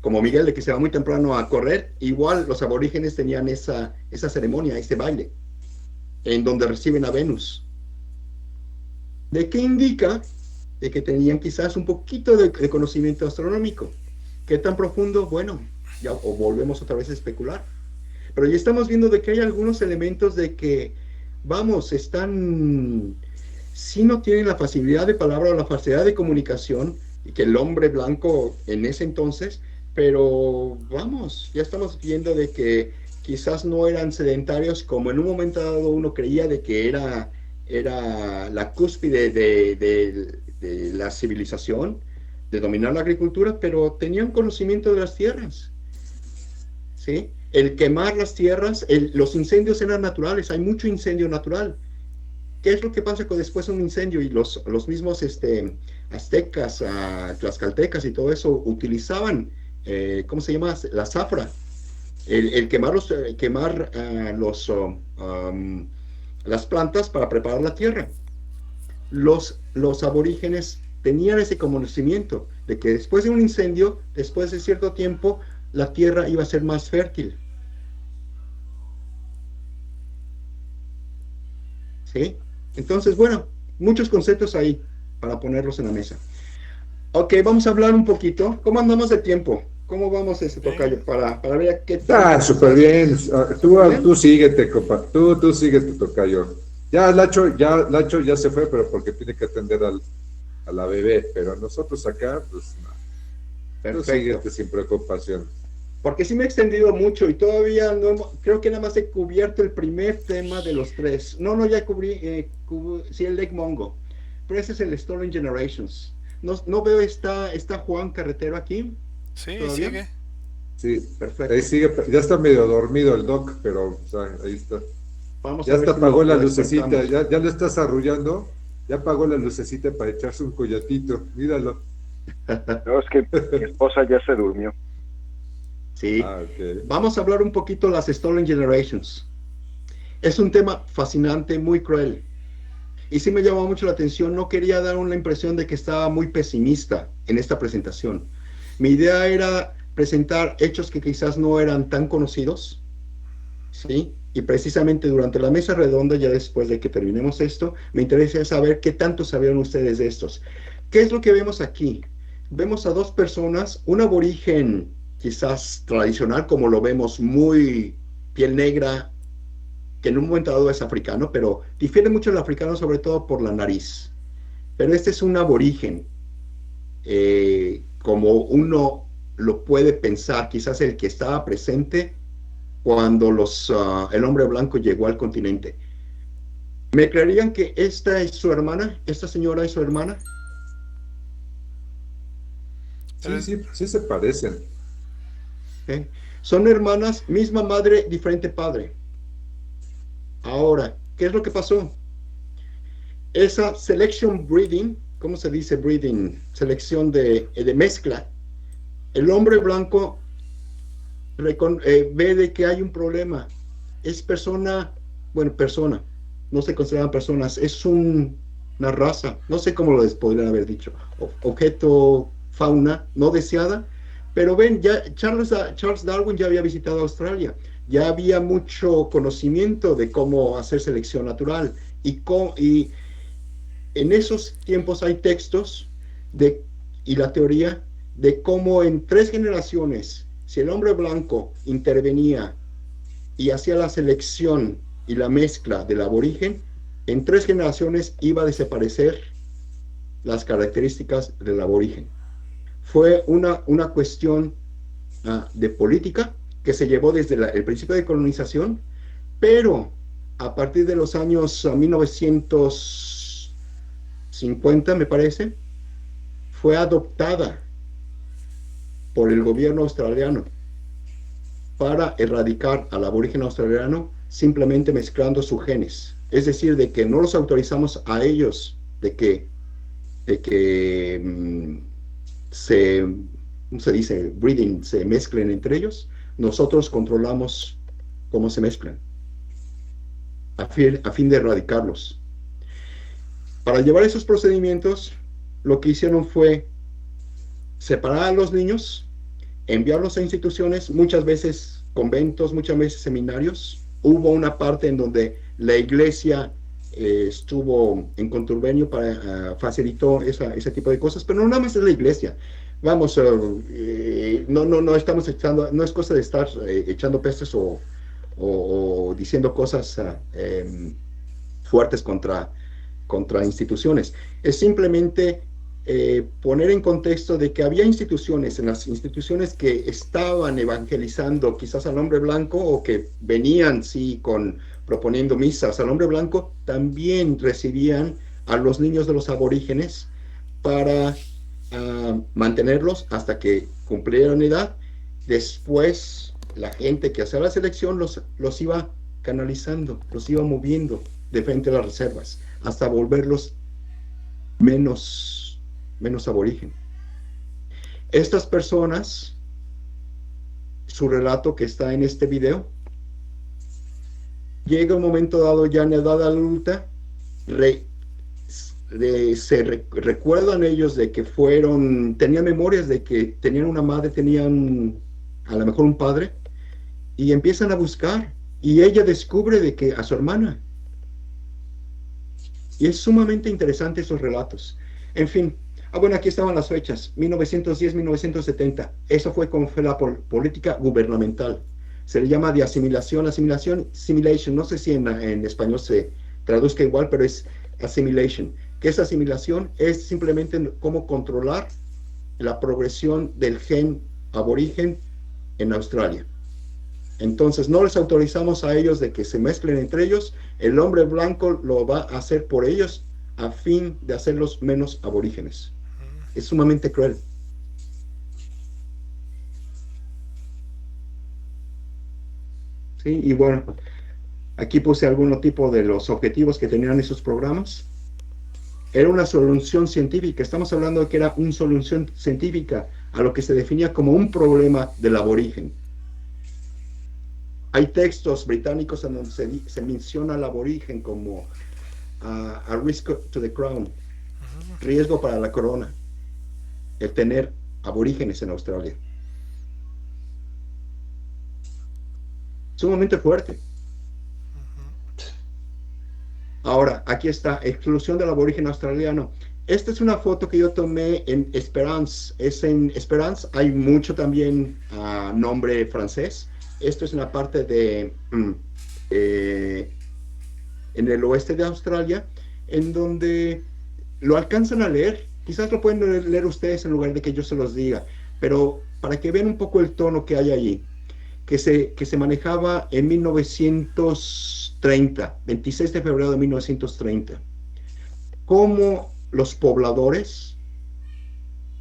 como Miguel, de que se va muy temprano a correr, igual los aborígenes tenían esa ceremonia, ese baile, en donde reciben a Venus. ¿De qué indica? De que tenían quizás un poquito de conocimiento astronómico. ¿Qué tan profundo? Bueno, ya o volvemos otra vez a especular. Pero ya estamos viendo de que hay algunos elementos de que, vamos, sí no tienen la facilidad de palabra o la facilidad de comunicación, y que el hombre blanco en ese entonces, pero vamos, ya estamos viendo de que quizás no eran sedentarios como en un momento dado uno creía de que era la cúspide de la civilización, de dominar la agricultura, pero tenían conocimiento de las tierras, ¿sí? El quemar las tierras, los incendios eran naturales, hay mucho incendio natural. ¿Qué es lo que pasa después de un incendio? Y los mismos aztecas, tlaxcaltecas y todo eso utilizaban, ¿cómo se llama? La zafra. El quemar las plantas para preparar la tierra. Los aborígenes tenían ese conocimiento de que después de un incendio, después de cierto tiempo, la tierra iba a ser más fértil. ¿Sí? Entonces, bueno, muchos conceptos ahí para ponerlos en la mesa. Ok, vamos a hablar un poquito. ¿Cómo andamos de tiempo? ¿Cómo vamos tocayo? Para ver qué tal. Súper bien. Tú síguete, compa. Tú síguete, tocayo. Ya Lacho ya se fue, pero porque tiene que atender a la bebé. Pero nosotros acá, pues no. Perfecto. Tú síguete sin preocupación. Porque sí me he extendido mucho y todavía no creo que nada más he cubierto el primer tema de los tres. No, ya cubrí, sí, el Lake Mungo. Pero ese es el Stolen Generations. No veo, está Juan Carretero aquí. Sí, ¿todavía? sigue. Sí, perfecto. Ahí sigue, ya está medio dormido el Doc, pero o sea, ahí está. Vamos ya hasta apagó la lucecita, ya lo estás arrullando, ya apagó la lucecita para echarse un coyotito, míralo. No, es que mi esposa ya se durmió. Sí. Ok. Vamos a hablar un poquito de las Stolen Generations. Es un tema fascinante, muy cruel. Y sí me llamó mucho la atención. No quería dar una impresión de que estaba muy pesimista en esta presentación. Mi idea era presentar hechos que quizás no eran tan conocidos, ¿sí? Y precisamente durante la mesa redonda, ya después de que terminemos esto, me interesa saber qué tanto sabían ustedes de estos. ¿Qué es lo que vemos aquí? Vemos a dos personas, un aborigen quizás tradicional, como lo vemos, muy piel negra, que en un momento dado es africano, pero difiere mucho del africano sobre todo por la nariz. Pero este es un aborigen, como uno lo puede pensar, quizás el que estaba presente cuando el hombre blanco llegó al continente. ¿Me creerían que esta es su hermana? ¿Esta señora es su hermana? Sí, sí, sí se parecen. ¿Eh? Son hermanas, misma madre, diferente padre. Ahora, ¿qué es lo que pasó? Esa selection breeding, ¿cómo se dice breeding? Selección de mezcla. El hombre blanco ve de que hay un problema. Es persona, bueno, persona, no se consideran personas, es una raza, no sé cómo lo podrían haber dicho, objeto, fauna no deseada, pero ven, ya Charles Darwin ya había visitado Australia, ya había mucho conocimiento de cómo hacer selección natural y en esos tiempos hay textos y la teoría de cómo en 3 generaciones, si el hombre blanco intervenía y hacía la selección y la mezcla del aborigen, en 3 generaciones iba a desaparecer las características del aborigen. Fue una cuestión de política que se llevó desde el principio de colonización, pero a partir de los años 1950, me parece, fue adoptada por el gobierno australiano para erradicar al aborigen australiano simplemente mezclando sus genes. Es decir, de que no los autorizamos a ellos de que ¿cómo se dice? Breeding, se mezclen entre ellos. Nosotros controlamos cómo se mezclan a fin de erradicarlos. Para llevar esos procedimientos, lo que hicieron fue separar a los niños, enviarlos a instituciones, muchas veces conventos, muchas veces seminarios. Hubo una parte en donde la iglesia estuvo en contubernio para facilitó ese tipo de cosas, pero no nada más es la iglesia. Vamos, no estamos echando, no es cosa de estar echando pestes o diciendo cosas fuertes contra instituciones. Es simplemente poner en contexto de que había instituciones, en las instituciones que estaban evangelizando quizás al hombre blanco o que venían, sí, proponiendo misas al hombre blanco, también recibían a los niños de los aborígenes para mantenerlos hasta que cumplieran edad. Después, la gente que hacía la selección los iba canalizando, los iba moviendo de frente a las reservas, hasta volverlos menos aborigen. Estas personas, su relato que está en este video, llega un momento dado ya en edad adulta, recuerdan ellos de que tenían memorias de que tenían una madre, tenían a lo mejor un padre, y empiezan a buscar, y ella descubre de que a su hermana. Y es sumamente interesante esos relatos. En fin, bueno, aquí estaban las fechas, 1910-1970. Eso fue como fue la política gubernamental. Se le llama de asimilación, simulation. No sé si en español se traduzca igual, pero es assimilation. ¿Qué es asimilación? Es simplemente cómo controlar la progresión del gen aborigen en Australia. Entonces no les autorizamos a ellos de que se mezclen entre ellos. El hombre blanco lo va a hacer por ellos a fin de hacerlos menos aborígenes. Es sumamente cruel. Sí, y bueno, aquí puse algún tipo de los objetivos que tenían esos programas. Era una solución científica. Estamos hablando de que era una solución científica a lo que se definía como un problema del aborigen. Hay textos británicos en donde se menciona al aborigen como a risk to the crown, riesgo para la corona, el tener aborígenes en Australia. Sumamente fuerte. Ahora, aquí está, exclusión del aborigen australiano. Esta es una foto que yo tomé en Esperance. Es en Esperance, hay mucho también nombre francés. Esto es una parte de en el oeste de Australia, en donde lo alcanzan a leer. Quizás lo pueden leer ustedes en lugar de que yo se los diga, pero para que vean un poco el tono que hay allí, que se manejaba en 1930, 26 de febrero de 1930, cómo los pobladores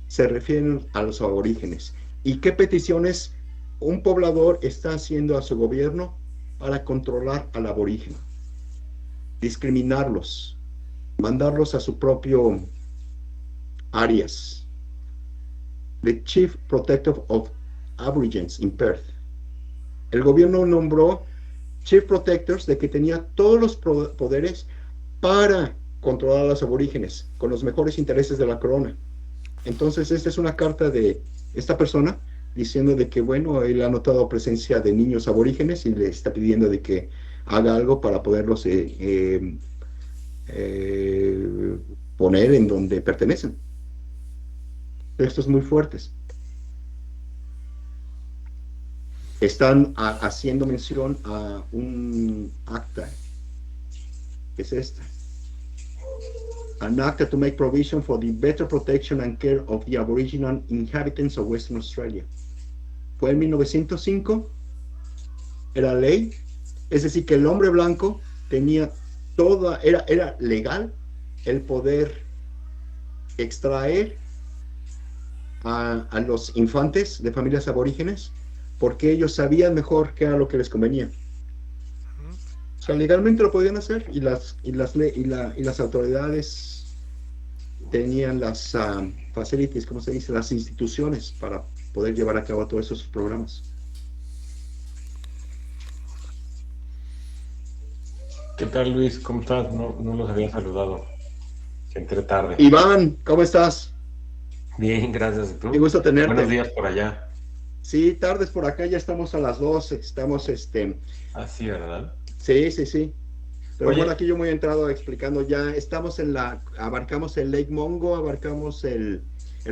se refieren a los aborígenes y qué peticiones un poblador está haciendo a su gobierno para controlar al aborigen, discriminarlos, mandarlos a su propio áreas. The Chief Protector of Aborigines in Perth. El gobierno nombró Chief Protectors de que tenía todos los poderes para controlar a los aborígenes con los mejores intereses de la corona. Entonces esta es una carta de esta persona diciendo de que, bueno, él ha notado presencia de niños aborígenes y le está pidiendo de que haga algo para poderlos poner en donde pertenecen. Textos muy fuertes. Están haciendo mención a un acta. ¿Qué es esta? An acta to make provision for the better protection and care of the Aboriginal inhabitants of Western Australia. Fue en 1905, era ley, es decir, que el hombre blanco tenía era legal el poder extraer a los infantes de familias aborígenes, porque ellos sabían mejor qué era lo que les convenía. O sea, legalmente lo podían hacer y las autoridades tenían las facilities, como se dice, las instituciones para poder llevar a cabo todos esos programas. ¿Qué tal, Luis? ¿Cómo estás? No los había saludado. Entré tarde. Iván, ¿cómo estás? Bien, gracias. ¿Tú? Qué gusto tenerte. Buenos días por allá. Sí, tardes por acá, ya estamos a las 2, estamos Así, ¿verdad? Sí. Pero Oye, bueno, aquí yo muy entrado explicando, ya estamos abarcamos el Lake Mungo, abarcamos el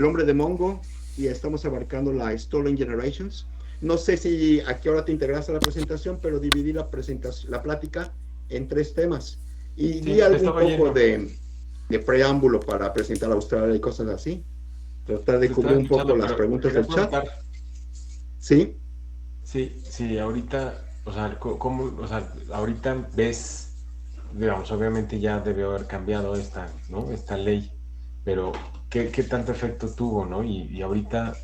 hombre de Mungo y estamos abarcando la Stolen Generations. No sé si a qué hora te integraste a la presentación, pero dividí la plática en 3 temas y di algún poco de preámbulo para presentar a Australia y cosas así. Tratar de cubrir un poco las preguntas del chat. ¿Sí? Sí, ahorita, ahorita ves, digamos, obviamente ya debió haber cambiado esta ley, pero ¿qué tanto efecto tuvo, ¿no? Y ahorita,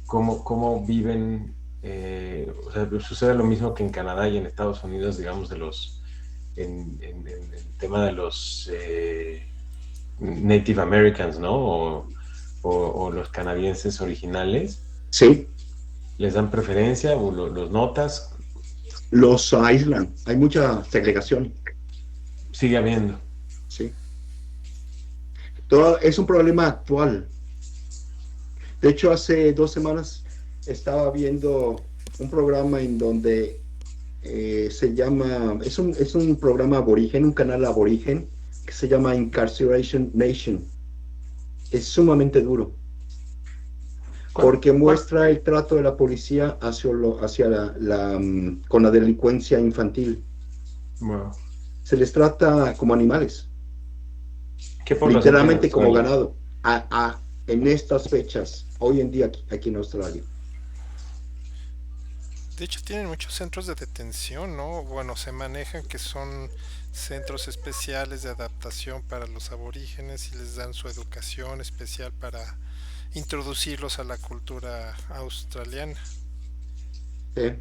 ¿cómo viven? Sucede lo mismo que en Canadá y en Estados Unidos, digamos, en el tema de los Native Americans, ¿no? O los canadienses originales. Sí. ¿Les dan preferencia o los notas? Los aíslan. Hay mucha segregación. Sigue habiendo. Sí. Es un problema actual. De hecho, hace 2 semanas estaba viendo un programa en donde se llama, es un programa aborigen, un canal aborigen que se llama Incarceration Nation. Es sumamente duro porque muestra el trato de la policía con la delincuencia infantil. Wow. Se les trata como animales, literalmente como ganado en estas fechas, hoy en día aquí en Australia. De hecho tienen muchos centros de detención, ¿no? Bueno, se manejan que son centros especiales de adaptación para los aborígenes y les dan su educación especial para introducirlos a la cultura australiana. Sí.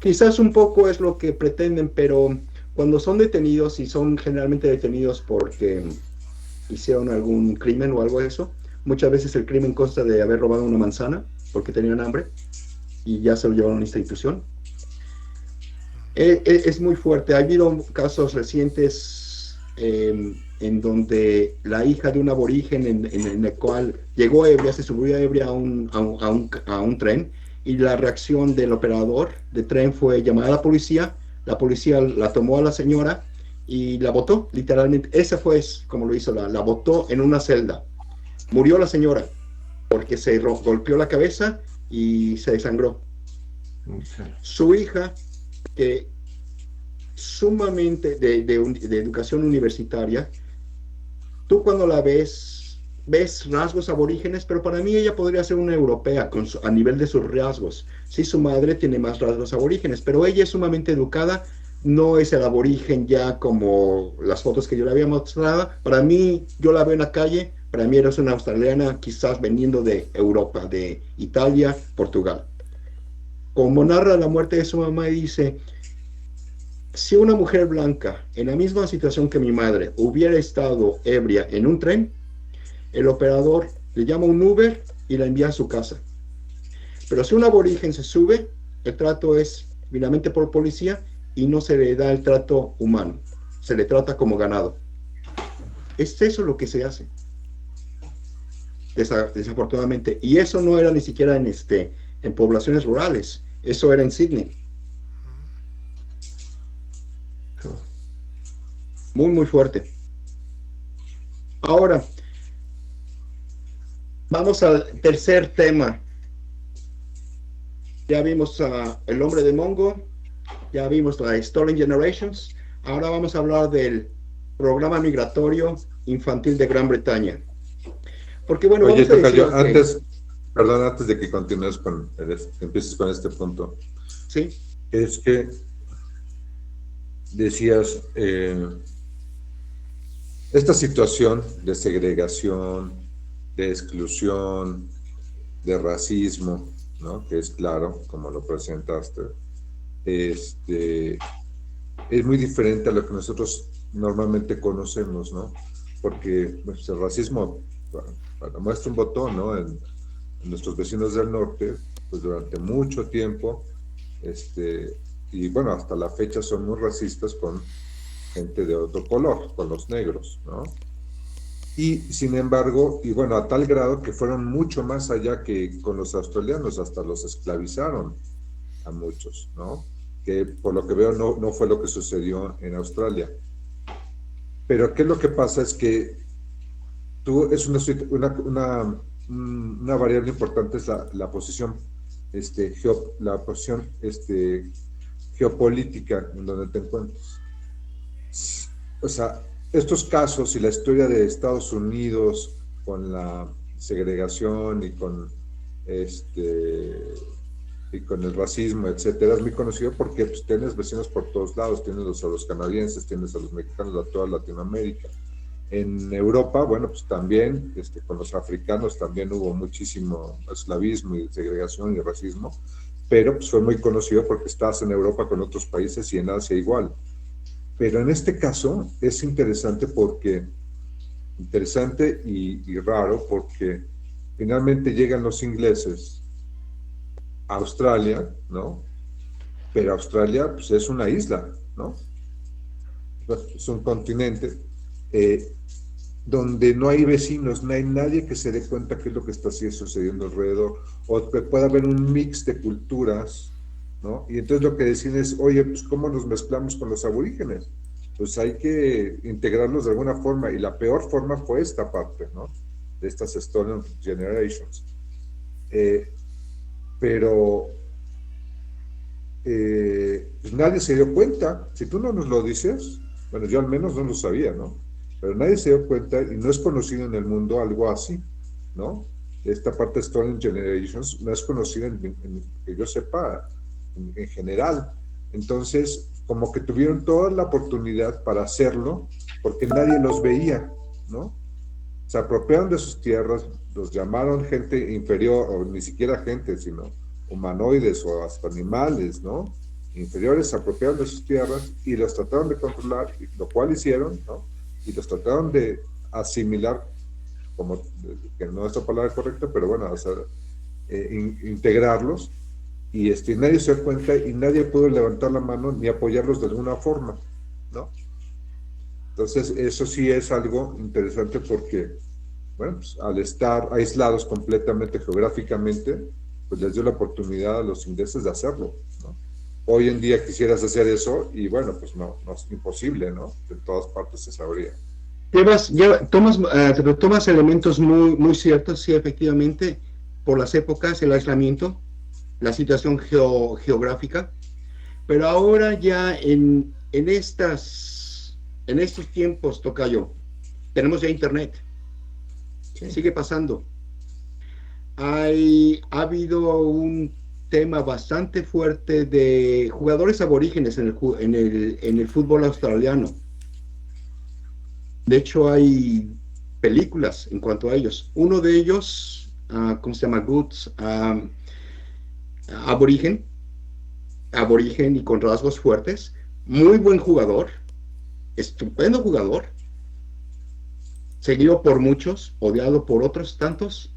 Quizás un poco es lo que pretenden, pero cuando son detenidos, y son generalmente detenidos porque hicieron algún crimen o algo de eso, muchas veces el crimen consta de haber robado una manzana porque tenían hambre y ya se lo llevaron a una institución. Es muy fuerte. Ha habido casos recientes en donde la hija de un aborigen en el cual llegó ebria, se subió ebria a un tren, y la reacción del operador de tren fue llamar a la policía la tomó a la señora y la botó, literalmente. Esa fue como lo hizo, la botó en una celda. Murió la señora porque se golpeó la cabeza y se desangró. Okay. Su hija, que sumamente de educación universitaria, tú cuando la ves rasgos aborígenes, pero para mí ella podría ser una europea a nivel de sus rasgos. Sí, su madre tiene más rasgos aborígenes, pero ella es sumamente educada, no es el aborigen ya como las fotos que yo le había mostrado. Para mí, yo la veo en la calle, para mí eres una australiana quizás veniendo de Europa, de Italia, Portugal. Como narra la muerte de su mamá, y dice: si una mujer blanca en la misma situación que mi madre hubiera estado ebria en un tren, el operador le llama un Uber y la envía a su casa. Pero si un aborigen se sube, el trato es finalmente por policía y no se le da el trato humano, se le trata como ganado. Es eso lo que se hace, desafortunadamente. Y eso no era ni siquiera en poblaciones rurales, eso era en Sydney. Muy, muy fuerte. Ahora, vamos al tercer tema. Ya vimos El hombre de Mongo, ya vimos la Stolen Generations. Ahora vamos a hablar del programa migratorio infantil de Gran Bretaña. Porque bueno, oye, vamos a decir, antes de que continúes empieces con este punto, ¿sí? Es que decías, esta situación de segregación, de exclusión, de racismo, ¿no? Que es claro, como lo presentaste, es muy diferente a lo que nosotros normalmente conocemos, ¿no? Porque pues, el racismo, para muestra un botón, ¿no? En nuestros vecinos del norte, pues durante mucho tiempo, y bueno, hasta la fecha son muy racistas con gente de otro color, con los negros, ¿no? Y sin embargo, y bueno, a tal grado que fueron mucho más allá que con los australianos, hasta los esclavizaron a muchos, ¿no? Que por lo que veo no fue lo que sucedió en Australia. Pero ¿qué es lo que pasa? Es que es una variable importante, es la posición, la posición geopolítica en donde te encuentras. O sea, estos casos y la historia de Estados Unidos con la segregación y con el racismo, etcétera, es muy conocido porque pues, tienes vecinos por todos lados, tienes a los canadienses, tienes a los mexicanos, a toda Latinoamérica. En Europa, bueno, pues también, con los africanos también hubo muchísimo esclavismo y segregación y racismo, pero pues fue muy conocido porque estás en Europa con otros países y en Asia igual. Pero en este caso es interesante y raro porque finalmente llegan los ingleses a Australia, ¿no? Pero Australia pues, es una isla, ¿no? Es un continente donde no hay vecinos, no hay nadie que se dé cuenta qué es lo que está sucediendo alrededor, o que pueda haber un mix de culturas, ¿no? Y entonces lo que deciden es, oye, pues ¿cómo nos mezclamos con los aborígenes? Pues hay que integrarlos de alguna forma, y la peor forma fue esta parte, ¿no? De estas Stolen Generations. Pero pues nadie se dio cuenta. Si tú no nos lo dices, bueno, yo al menos no lo sabía, ¿no? Pero nadie se dio cuenta y no es conocido en el mundo algo así, ¿no? Esta parte de Stolen Generations no es conocida, que yo sepa, en general. Entonces, como que tuvieron toda la oportunidad para hacerlo, porque nadie los veía, ¿no? Se apropiaron de sus tierras, los llamaron gente inferior, o ni siquiera gente, sino humanoides o hasta animales, ¿no? Inferiores, se apropiaron de sus tierras y los trataron de controlar, lo cual hicieron, ¿no? Y los trataron de asimilar, que no es la palabra correcta, pero bueno, o sea, integrarlos, nadie se da cuenta y nadie pudo levantar la mano ni apoyarlos de alguna forma, ¿no? Entonces, eso sí es algo interesante porque, bueno, pues, al estar aislados completamente geográficamente, pues les dio la oportunidad a los ingleses de hacerlo, ¿no? Hoy en día quisieras hacer eso y, bueno, pues no es imposible, ¿no? En todas partes se sabría. Tomas elementos muy ciertos, sí, efectivamente, por las épocas, el aislamiento, la situación geográfica, pero ahora ya en estos tiempos, tocayo, tenemos ya internet, sí. Sigue pasando. Ha habido un tema bastante fuerte de jugadores aborígenes en el fútbol australiano. De hecho, hay películas en cuanto a ellos. Uno de ellos, ¿cómo se llama? Goods, aborigen y con rasgos fuertes. Muy buen jugador, estupendo jugador, seguido por muchos, odiado por otros tantos,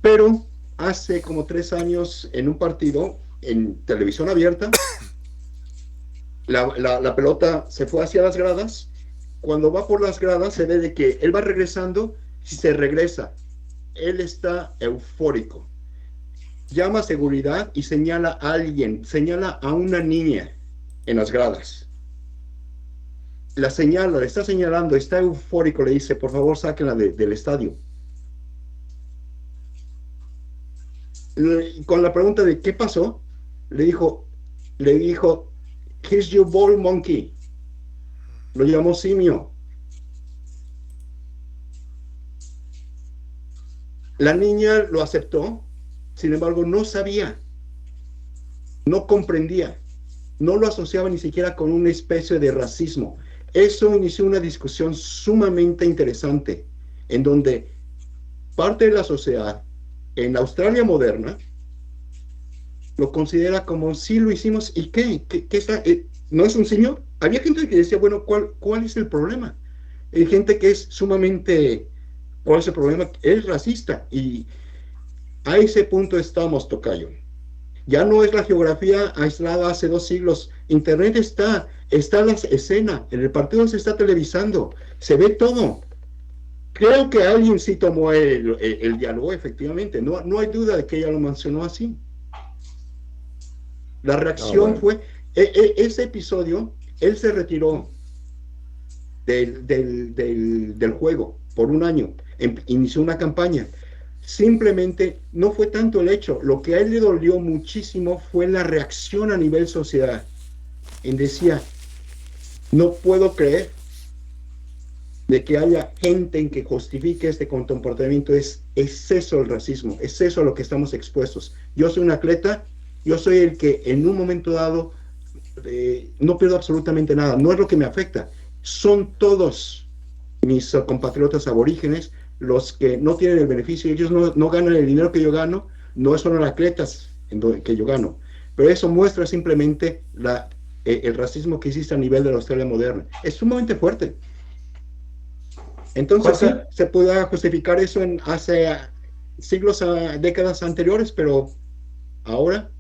pero hace como 3 años en un partido en televisión abierta, la pelota se fue hacia las gradas. Cuando va por las gradas se ve de que él va regresando y se regresa. Él está eufórico. Llama a seguridad y señala a alguien, señala a una niña en las gradas. La señala, le está señalando, está eufórico, le dice, por favor, sáquenla del estadio. Con la pregunta de qué pasó, le dijo, here's your ball, monkey. Lo llamó simio. La niña lo aceptó, sin embargo no sabía, no comprendía, no lo asociaba ni siquiera con una especie de racismo. Eso inició una discusión sumamente interesante, en donde parte de la sociedad en Australia moderna lo considera como si lo hicimos, ¿y qué? ¿Qué está? ¿No es un simio? Había gente que decía, bueno, ¿cuál es el problema? Hay gente que es sumamente, ¿cuál es el problema? Es racista, y a ese punto estamos, tocayo. Ya no es la geografía aislada hace 2 siglos. Internet está la escena, en el partido se está televisando, se ve todo. Creo que alguien sí tomó el diálogo, efectivamente. No hay duda de que ella lo mencionó así. La reacción fue, ese episodio, él se retiró del juego por 1 año, inició una campaña. Simplemente no fue tanto el hecho, lo que a él le dolió muchísimo fue la reacción a nivel sociedad. Él decía, no puedo creer de que haya gente en que justifique este comportamiento. Es eso el racismo, es eso a lo que estamos expuestos. Yo soy un atleta, yo soy el que en un momento dado no pierdo absolutamente nada, no es lo que me afecta, son todos mis compatriotas aborígenes los que no tienen el beneficio. Ellos no ganan el dinero que yo gano, no son los atletas que yo gano, pero eso muestra simplemente el racismo que existe a nivel de la Australia moderna. Es sumamente fuerte. Entonces sí, se puede justificar eso hace siglos, décadas anteriores, pero ahora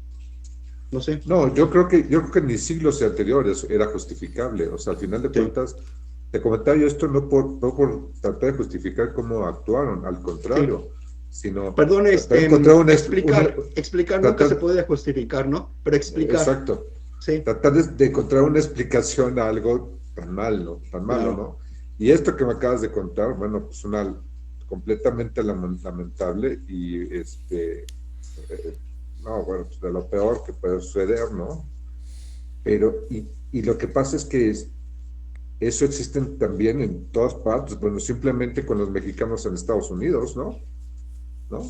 no sé. No, yo creo que ni siglos anteriores era justificable. O sea, al final de cuentas, te comentaba yo esto no por tratar de justificar cómo actuaron, al contrario, sino... Perdón, explicar nunca se puede justificar, ¿no? Pero explicar. Exacto. Sí. Tratar de encontrar una explicación a algo tan malo, ¿no? Y esto que me acabas de contar, bueno, pues completamente lamentable y no, bueno, pues de lo peor que puede suceder, ¿no? Pero, y lo que pasa es que eso existe también en todas partes, bueno, simplemente con los mexicanos en Estados Unidos, ¿no?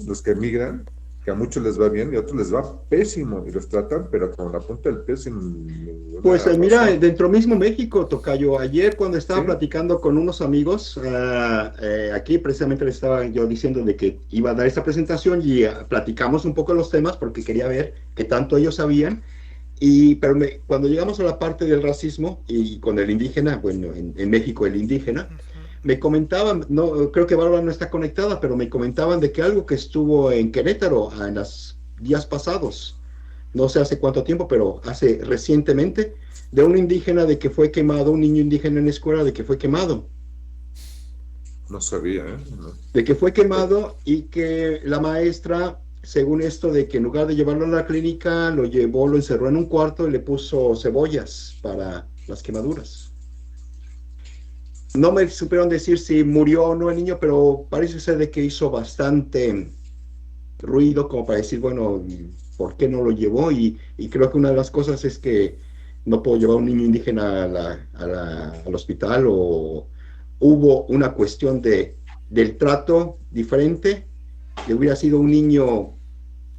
Los que emigran, que a muchos les va bien y a otros les va pésimo, y los tratan, pero con la punta del pie sin... Pues mira, dentro mismo México, tocayo, ayer cuando estaba platicando con unos amigos, aquí precisamente les estaba yo diciendo de que iba a dar esta presentación y platicamos un poco los temas porque quería ver qué tanto ellos sabían, pero cuando llegamos a la parte del racismo y con el indígena, bueno, en México el indígena, me comentaban, no creo que Bárbara no está conectada, pero me comentaban de que algo que estuvo en Querétaro en los días pasados, no sé hace cuánto tiempo, pero hace recientemente, de un indígena de que fue quemado, un niño indígena en la escuela de que fue quemado. No sabía, ¿eh? No. De que fue quemado y que la maestra, según esto, de que en lugar de llevarlo a la clínica, lo llevó, lo encerró en un cuarto y le puso cebollas para las quemaduras. No me supieron decir si murió o no el niño, pero parece ser de que hizo bastante ruido como para decir, bueno, ¿por qué no lo llevó? Y creo que una de las cosas es que no puedo llevar a un niño indígena al hospital, o hubo una cuestión del trato diferente, que hubiera sido un niño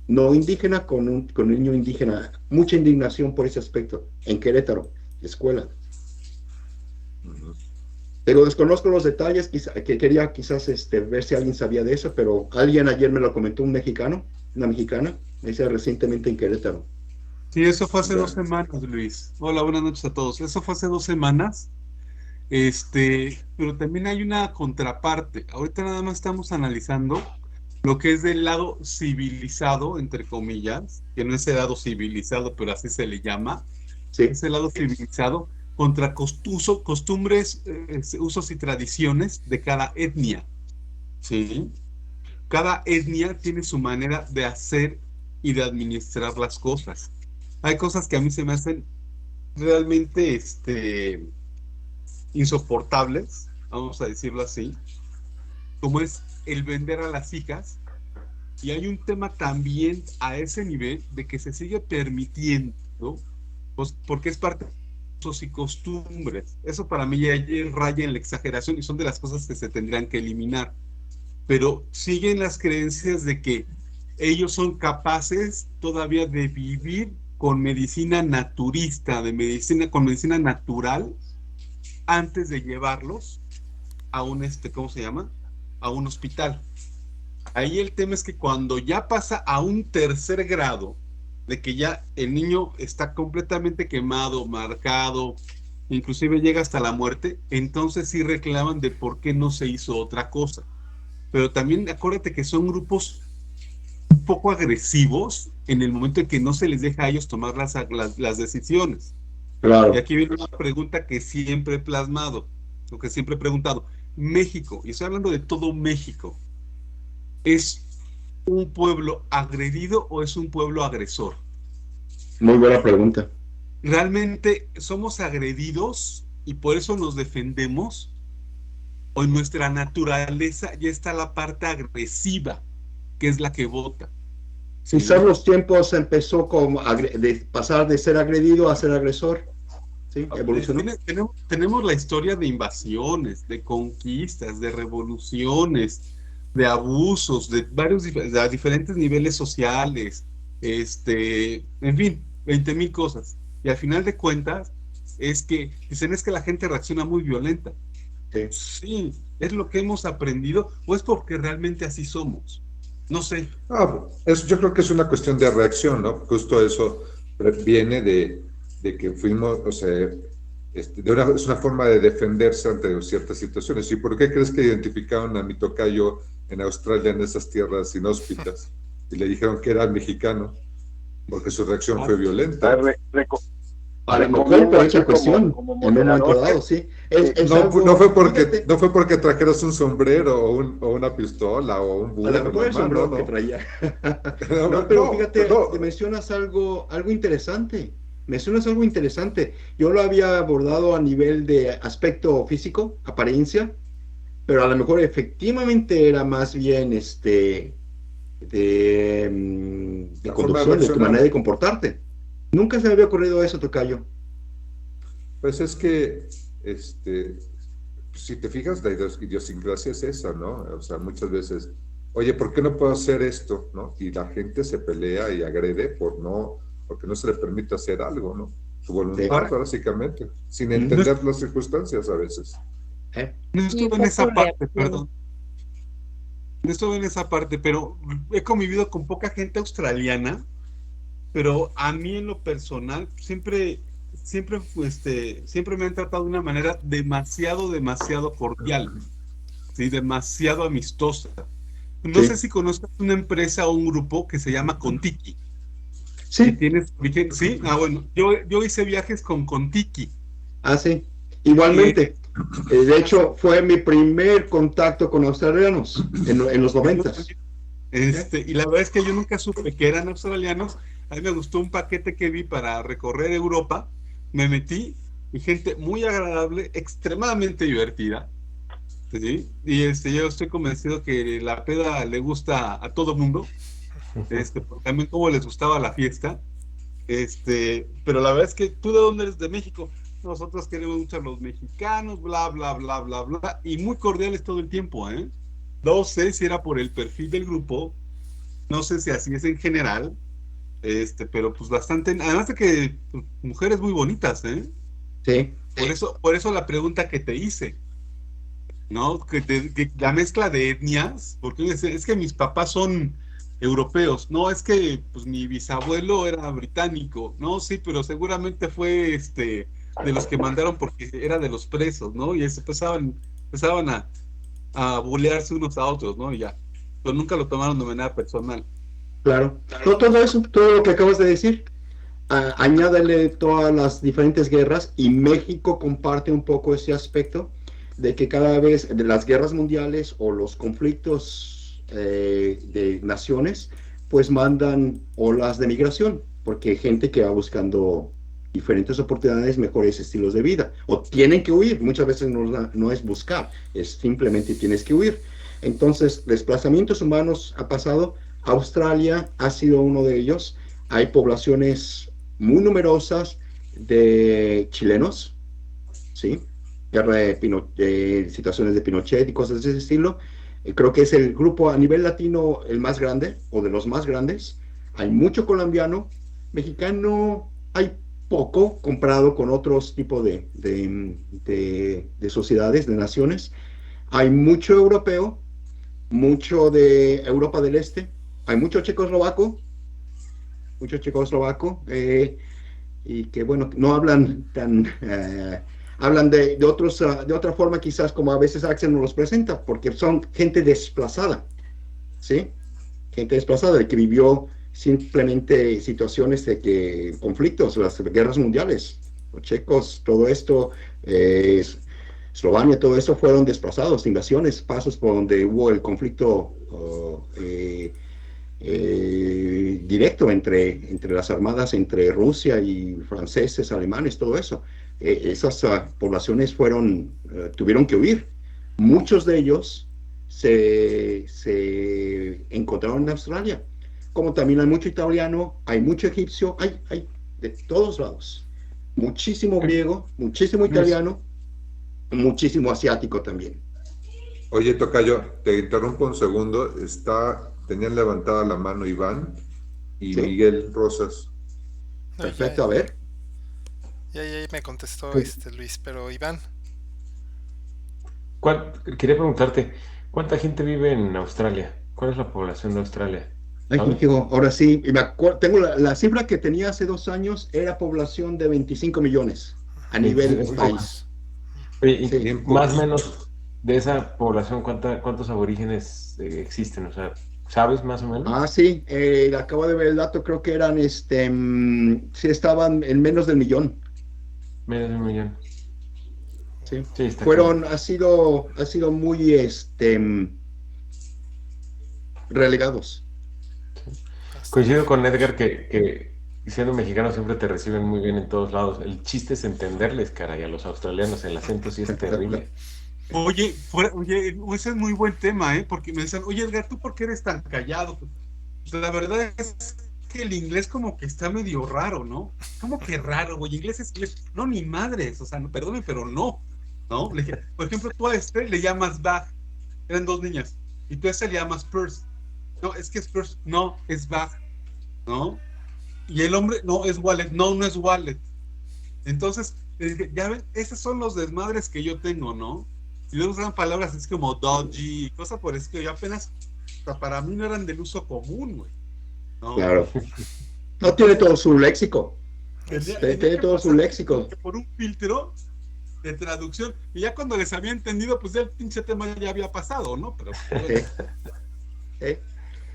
no indígena con un niño indígena. Mucha indignación por ese aspecto en Querétaro, escuela. Ujú. Pero desconozco los detalles, que quería quizás ver si alguien sabía de eso, pero alguien ayer me lo comentó, un mexicano, una mexicana, me dice recientemente en Querétaro. Sí, eso fue hace Ya. 2 semanas, Luis. Hola, buenas noches a todos. Eso fue hace 2 semanas. Pero también hay una contraparte. Ahorita nada más estamos analizando lo que es del lado civilizado, entre comillas, que no es el lado civilizado, pero así se le llama, Sí, es el lado civilizado contra costumbres, usos y tradiciones de cada etnia, ¿sí? Cada etnia tiene su manera de hacer y de administrar las cosas. Hay cosas que a mí se me hacen realmente, insoportables, vamos a decirlo así, como es el vender a las hijas. Y hay un tema también a ese nivel de que se sigue permitiendo, pues, porque es parte de usos y costumbres. Eso para mí ya raya en la exageración y son de las cosas que se tendrían que eliminar. Pero siguen las creencias de que ellos son capaces todavía de vivir con medicina naturista, con medicina natural, antes de llevarlos a un, ¿cómo se llama? A un hospital. Ahí el tema es que cuando ya pasa a un tercer grado, de que ya el niño está completamente quemado, marcado, inclusive llega hasta la muerte, entonces sí reclaman de por qué no se hizo otra cosa. Pero también acuérdate que son grupos un poco agresivos en el momento en que no se les deja a ellos tomar las decisiones. claro. Y aquí viene una pregunta que siempre he plasmado, o que siempre he preguntado. México, y estoy hablando de todo México, ¿es un pueblo agredido o es un pueblo agresor? Muy buena pregunta. ¿Realmente somos agredidos y por eso nos defendemos? ¿O en nuestra naturaleza ya está la parte agresiva, que es la que vota? ¿Sí? Quizás los tiempos empezó como de pasar de ser agredido a ser agresor. Sí, evolucionó. Tenemos la historia de invasiones, de conquistas, de revoluciones, de abusos, de diferentes niveles sociales, en fin, 20,000 cosas. Y al final de cuentas, dicen es que la gente reacciona muy violenta. Sí. Sí, es lo que hemos aprendido, o es porque realmente así somos. No sé. Yo creo que es una cuestión de reacción, ¿no? Justo eso viene de que fuimos, o sea, es una forma de defenderse ante ciertas situaciones. ¿Y por qué crees que identificaron a mi tocayo en Australia, en esas tierras inhóspitas? Y le dijeron que era mexicano, porque su reacción fue violenta. A lo mejor por esa cuestión, en un momento dado, sí. No fue porque trajeras un sombrero o una pistola o un burro. A lo mejor el sombrero que traía. No, pero fíjate, mencionas algo interesante. Mencionas algo interesante. Yo lo había abordado a nivel de aspecto físico, apariencia, pero a lo mejor efectivamente era más bien de conducción, de tu manera de comportarte. Nunca se me había ocurrido eso, tocayo. Pues es que, si te fijas, la idiosincrasia es esa, ¿no? O sea, muchas veces, oye, ¿por qué no puedo hacer esto? ¿No? Y la gente se pelea y agrede porque no se le permite hacer algo, ¿no? Su voluntad, sí, básicamente, sin entender las circunstancias a veces. No estuve en esa parte, perdón. No estuve en esa parte, pero he convivido con poca gente australiana, pero a mí en lo personal siempre me han tratado de una manera demasiado cordial, ¿sí? Demasiado amistosa. No sé si conozcas una empresa o un grupo que se llama Contiki. Sí. tienes origen, sí, bueno, yo hice viajes con Tiki. Ah, sí. Igualmente. De hecho, fue mi primer contacto con australianos en los 90s. Y la verdad es que yo nunca supe que eran australianos. A mí me gustó un paquete que vi para recorrer Europa. Me metí y gente muy agradable, extremadamente divertida. ¿Sí? Y yo estoy convencido que la peda le gusta a todo mundo. Porque también como les gustaba la fiesta. Pero la verdad es que tú, ¿de dónde eres? De México. Nosotros queremos mucho a los mexicanos, bla, bla, bla, bla, bla. Y muy cordiales todo el tiempo, ¿eh? No sé si era por el perfil del grupo, no sé si así es en general, pero pues bastante, además de que pues, mujeres muy bonitas, ¿eh? Sí. Por eso la pregunta que te hice, ¿no? Que la mezcla de etnias, porque es que mis papás son europeos, no, es que pues mi bisabuelo era británico, no, sí, pero seguramente fue de los que mandaron porque era de los presos, ¿no? Y empezaban a bulearse unos a otros, ¿no? Y ya. Pero nunca lo tomaron de manera personal. Claro. No, todo eso, todo lo que acabas de decir. Añádale todas las diferentes guerras y México comparte un poco ese aspecto de que cada vez de las guerras mundiales o los conflictos de naciones pues mandan olas de migración porque hay gente que va buscando diferentes oportunidades, mejores estilos de vida o tienen que huir, muchas veces no es buscar, es simplemente tienes que huir. Entonces desplazamientos humanos ha pasado, Australia ha sido uno de ellos, hay poblaciones muy numerosas de chilenos, ¿sí? Guerra de situaciones de Pinochet y cosas de ese estilo. Creo que es el grupo a nivel latino el más grande o de los más grandes. Hay mucho colombiano, mexicano, hay poco comparado con otros tipos de sociedades, de naciones. Hay mucho europeo, mucho de Europa del Este, hay mucho checoslovaco, y que bueno, no hablan hablan de otros, de otra forma quizás como a veces Axel nos los presenta, porque son gente desplazada, ¿sí? Gente desplazada, de que vivió simplemente situaciones de que conflictos, las guerras mundiales, los checos, todo esto, Eslovenia, todo eso fueron desplazados, invasiones, pasos por donde hubo el conflicto directo entre las armadas, entre Rusia y franceses, alemanes, todo eso. Esas poblaciones tuvieron que huir. Muchos de ellos se encontraron en Australia. Como también hay mucho italiano, hay mucho egipcio, hay de todos lados. Muchísimo griego, muchísimo italiano, muchísimo asiático también. Oye, tocayo, te interrumpo un segundo. Tenían levantada la mano Iván y ¿Sí? Miguel Rosas. No, Perfecto, a ver. Ya me contestó Luis, pero Iván. Quería preguntarte, ¿cuánta gente vive en Australia? ¿Cuál es la población de Australia? Ay, ¿Sabes? hijo, ahora sí, tengo la cifra que tenía hace 2 años, era población de 25 millones a nivel país. Oye, Sí. y más o menos de esa población, ¿cuántos aborígenes existen? O sea, ¿sabes más o menos? Ah, sí, acabo de ver el dato, creo que eran, sí estaban en menos del millón. Menos de 1 millón. Sí. Sí, está Ha sido muy, relegados. Coincido con Edgar que siendo mexicano siempre te reciben muy bien en todos lados. El chiste es entenderles, caray, a los australianos. El acento sí es terrible. Oye, ese es muy buen tema, ¿eh? Porque me dicen, oye, Edgar, ¿tú por qué eres tan callado? Pues la verdad es que el inglés como que está medio raro, ¿no? ¿Cómo que raro, güey? Inglés es inglés. No, ni madres, o sea, no, perdónme, pero no, ¿no? Por ejemplo, tú a le llamas bag, eran 2 niñas, y tú a le llamas purse. No, es que es purse, no, es bag, ¿no? Y el hombre, no, es wallet, no, no es wallet. Entonces, ya ven, esos son los desmadres que yo tengo, ¿no? Si no usan palabras es como dodgy, cosas por eso que yo apenas, o sea, para mí no eran del uso común, güey, ¿no? Claro. No tiene todo su léxico. Tiene todo su léxico. Por un filtro de traducción, y ya cuando les había entendido, pues ya el pinche tema ya había pasado, ¿no? Pero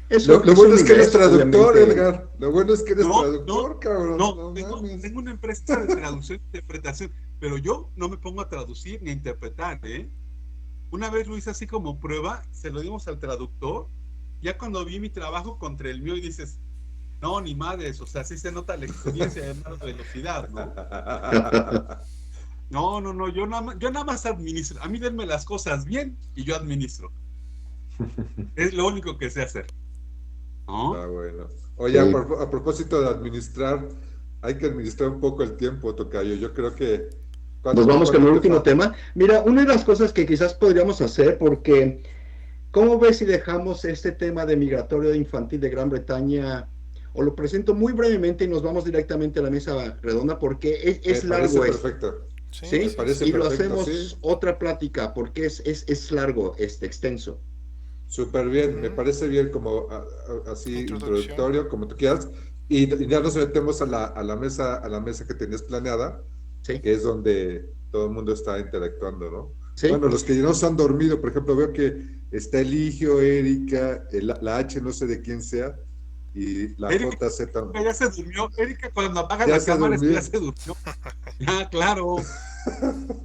Eso, Lo bueno es que eres ingreso, traductor, obviamente. Edgar. Lo bueno es que eres No, traductor, cabrón. No, No mames. tengo una empresa de traducción e interpretación, pero yo no me pongo a traducir ni a interpretar, ¿eh? Una vez lo hice así como prueba, se lo dimos al traductor, ya cuando vi mi trabajo contra el mío y dices, no, ni madres, o sea, sí se nota la experiencia y además la velocidad, ¿no? No, yo nada más administro, a mí denme las cosas bien y yo administro. Es lo único que sé hacer, ¿no? Ah, bueno. Oye, Sí. a propósito de administrar, hay que administrar un poco el tiempo, tocayo. Yo creo que Nos vamos con el ¿cuánto te último falta? tema. Mira, una de las cosas que quizás podríamos hacer, porque ¿cómo ves si dejamos este tema de migratorio infantil de Gran Bretaña, o lo presento muy brevemente y nos vamos directamente a la mesa redonda, porque Me es parece largo esto, perfecto. Sí, Me ¿sí? parece Y lo perfecto, hacemos sí. otra plática, porque es largo, extenso. Súper bien. Ujú. Me parece bien como así Introducción. introductorio, como tú quieras. Y ya nos metemos a la mesa que tenías planeada, ¿Sí? que es donde todo el mundo está interactuando, ¿no? ¿Sí? Bueno, los que no se han dormido, por ejemplo, veo que está Eligio, Erika, la H no sé de quién sea, y la Erika JZ. ya se durmió, Erika cuando apaga Ya la se cámara es que durmió. ya se durmió. Ya, claro.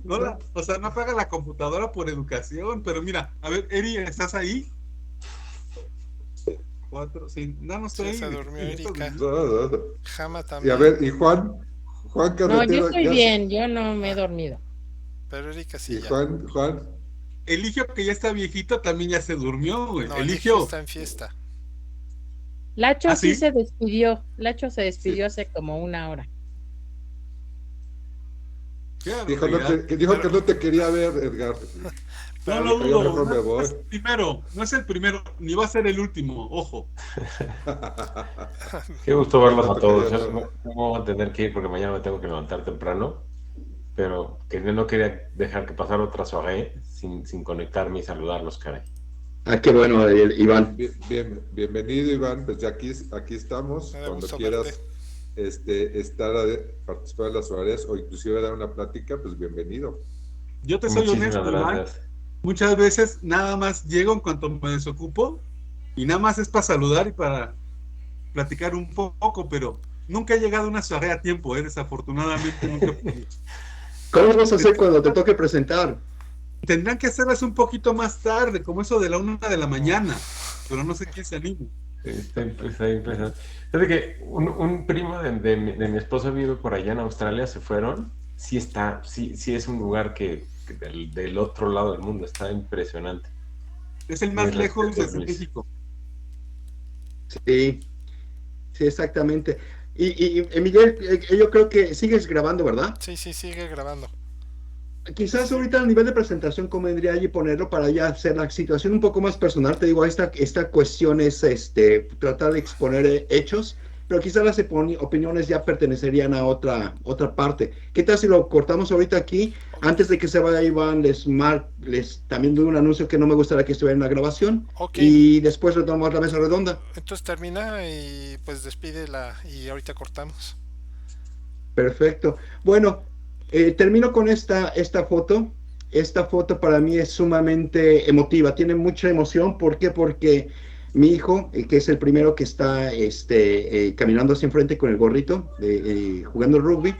No o sea, no apaga la computadora por educación, pero mira, a ver, Eri, ¿estás ahí? 4, sí, no estoy Sí, ahí. se durmió Ya está Erika. No. Jama Y a también. ver, y Juan No, yo Carretero, estoy bien, yo no me he dormido. Pero Erika sí y ya. Juan, Eligio, que ya está viejito, también ya se durmió, güey. No, Eligio Eligio. está en fiesta. ¿Ah, Lacho sí sí? se despidió. Lacho se despidió sí, hace como una hora. Qué dijo, barbaridad. dijo que no te quería ver, Edgar. No Pero lo Dijo, yo dudo. mejor me No voy. es el primero, no es el primero, ni va a ser el último, ojo. Qué gusto verlos No, a todos. tocayo, Yo no. me voy a tener que ir porque mañana me tengo que levantar temprano, pero que no quería dejar que pasara otra soirée sin conectarme y saludarlos, caray. Ah, qué bueno, Iván. Bienvenido, Iván. Pues ya aquí estamos. Me da Cuando gusto quieras participar en las horas o inclusive dar una plática, pues bienvenido. Yo te soy Muchísimas honesto, Iván. gracias. Muchas veces nada más llego en cuanto me desocupo y nada más es para saludar y para platicar un poco, pero nunca he llegado a una soirée a tiempo, desafortunadamente nunca he podido. ¿Cómo vas a hacer cuando te toque presentar? Tendrán que hacerlas un poquito más tarde, como eso de la 1 de la mañana, pero no sé quién se anime. Está impresionante. Fíjate que un primo de mi esposa vive por allá en Australia, se fueron. Sí es un lugar que del otro lado del mundo está impresionante. Es el Mis más lejos respetos, de Luis. México. Sí, sí, exactamente. Miguel, yo creo que sigues grabando, ¿verdad? Sí, sigue grabando. Quizás ahorita a nivel de presentación convendría allí ponerlo para ya hacer la situación un poco más personal. Te digo, esta cuestión es tratar de exponer hechos, pero quizás las opiniones ya pertenecerían a otra parte. ¿Qué tal si lo cortamos ahorita aquí? Antes de que se vaya Iván, les también doy un anuncio que no me gustaría que estuviera en la grabación. Ok. Y después retomamos la mesa redonda. Entonces termina y pues despídela y ahorita cortamos. Perfecto. Bueno, termino con esta foto. Esta foto para mí es sumamente emotiva, tiene mucha emoción. ¿Por qué? Porque mi hijo, que es el primero que está caminando hacia enfrente con el gorrito, jugando rugby,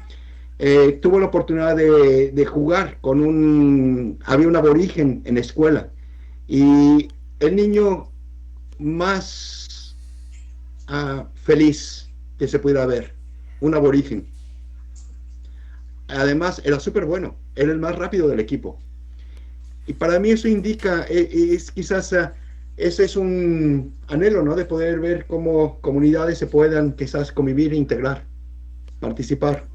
tuvo la oportunidad de jugar había un aborigen en la escuela. Y el niño más feliz que se pudiera ver, un aborigen. Además, era súper bueno, era el más rápido del equipo. Y para mí eso indica, quizás, ese es un anhelo, ¿no? De poder ver cómo comunidades se puedan quizás convivir e integrar, participar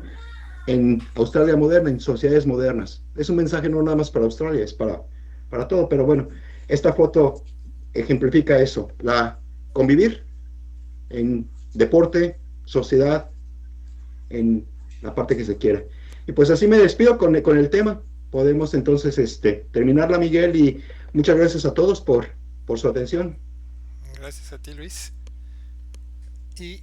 en Australia moderna, en sociedades modernas. Es un mensaje no nada más para Australia, es para todo, pero bueno, esta foto ejemplifica eso, convivir en deporte, sociedad, en la parte que se quiera. Y pues así me despido con el tema. Podemos entonces terminarla, Miguel, y muchas gracias a todos por su atención. Gracias a ti, Luis. Y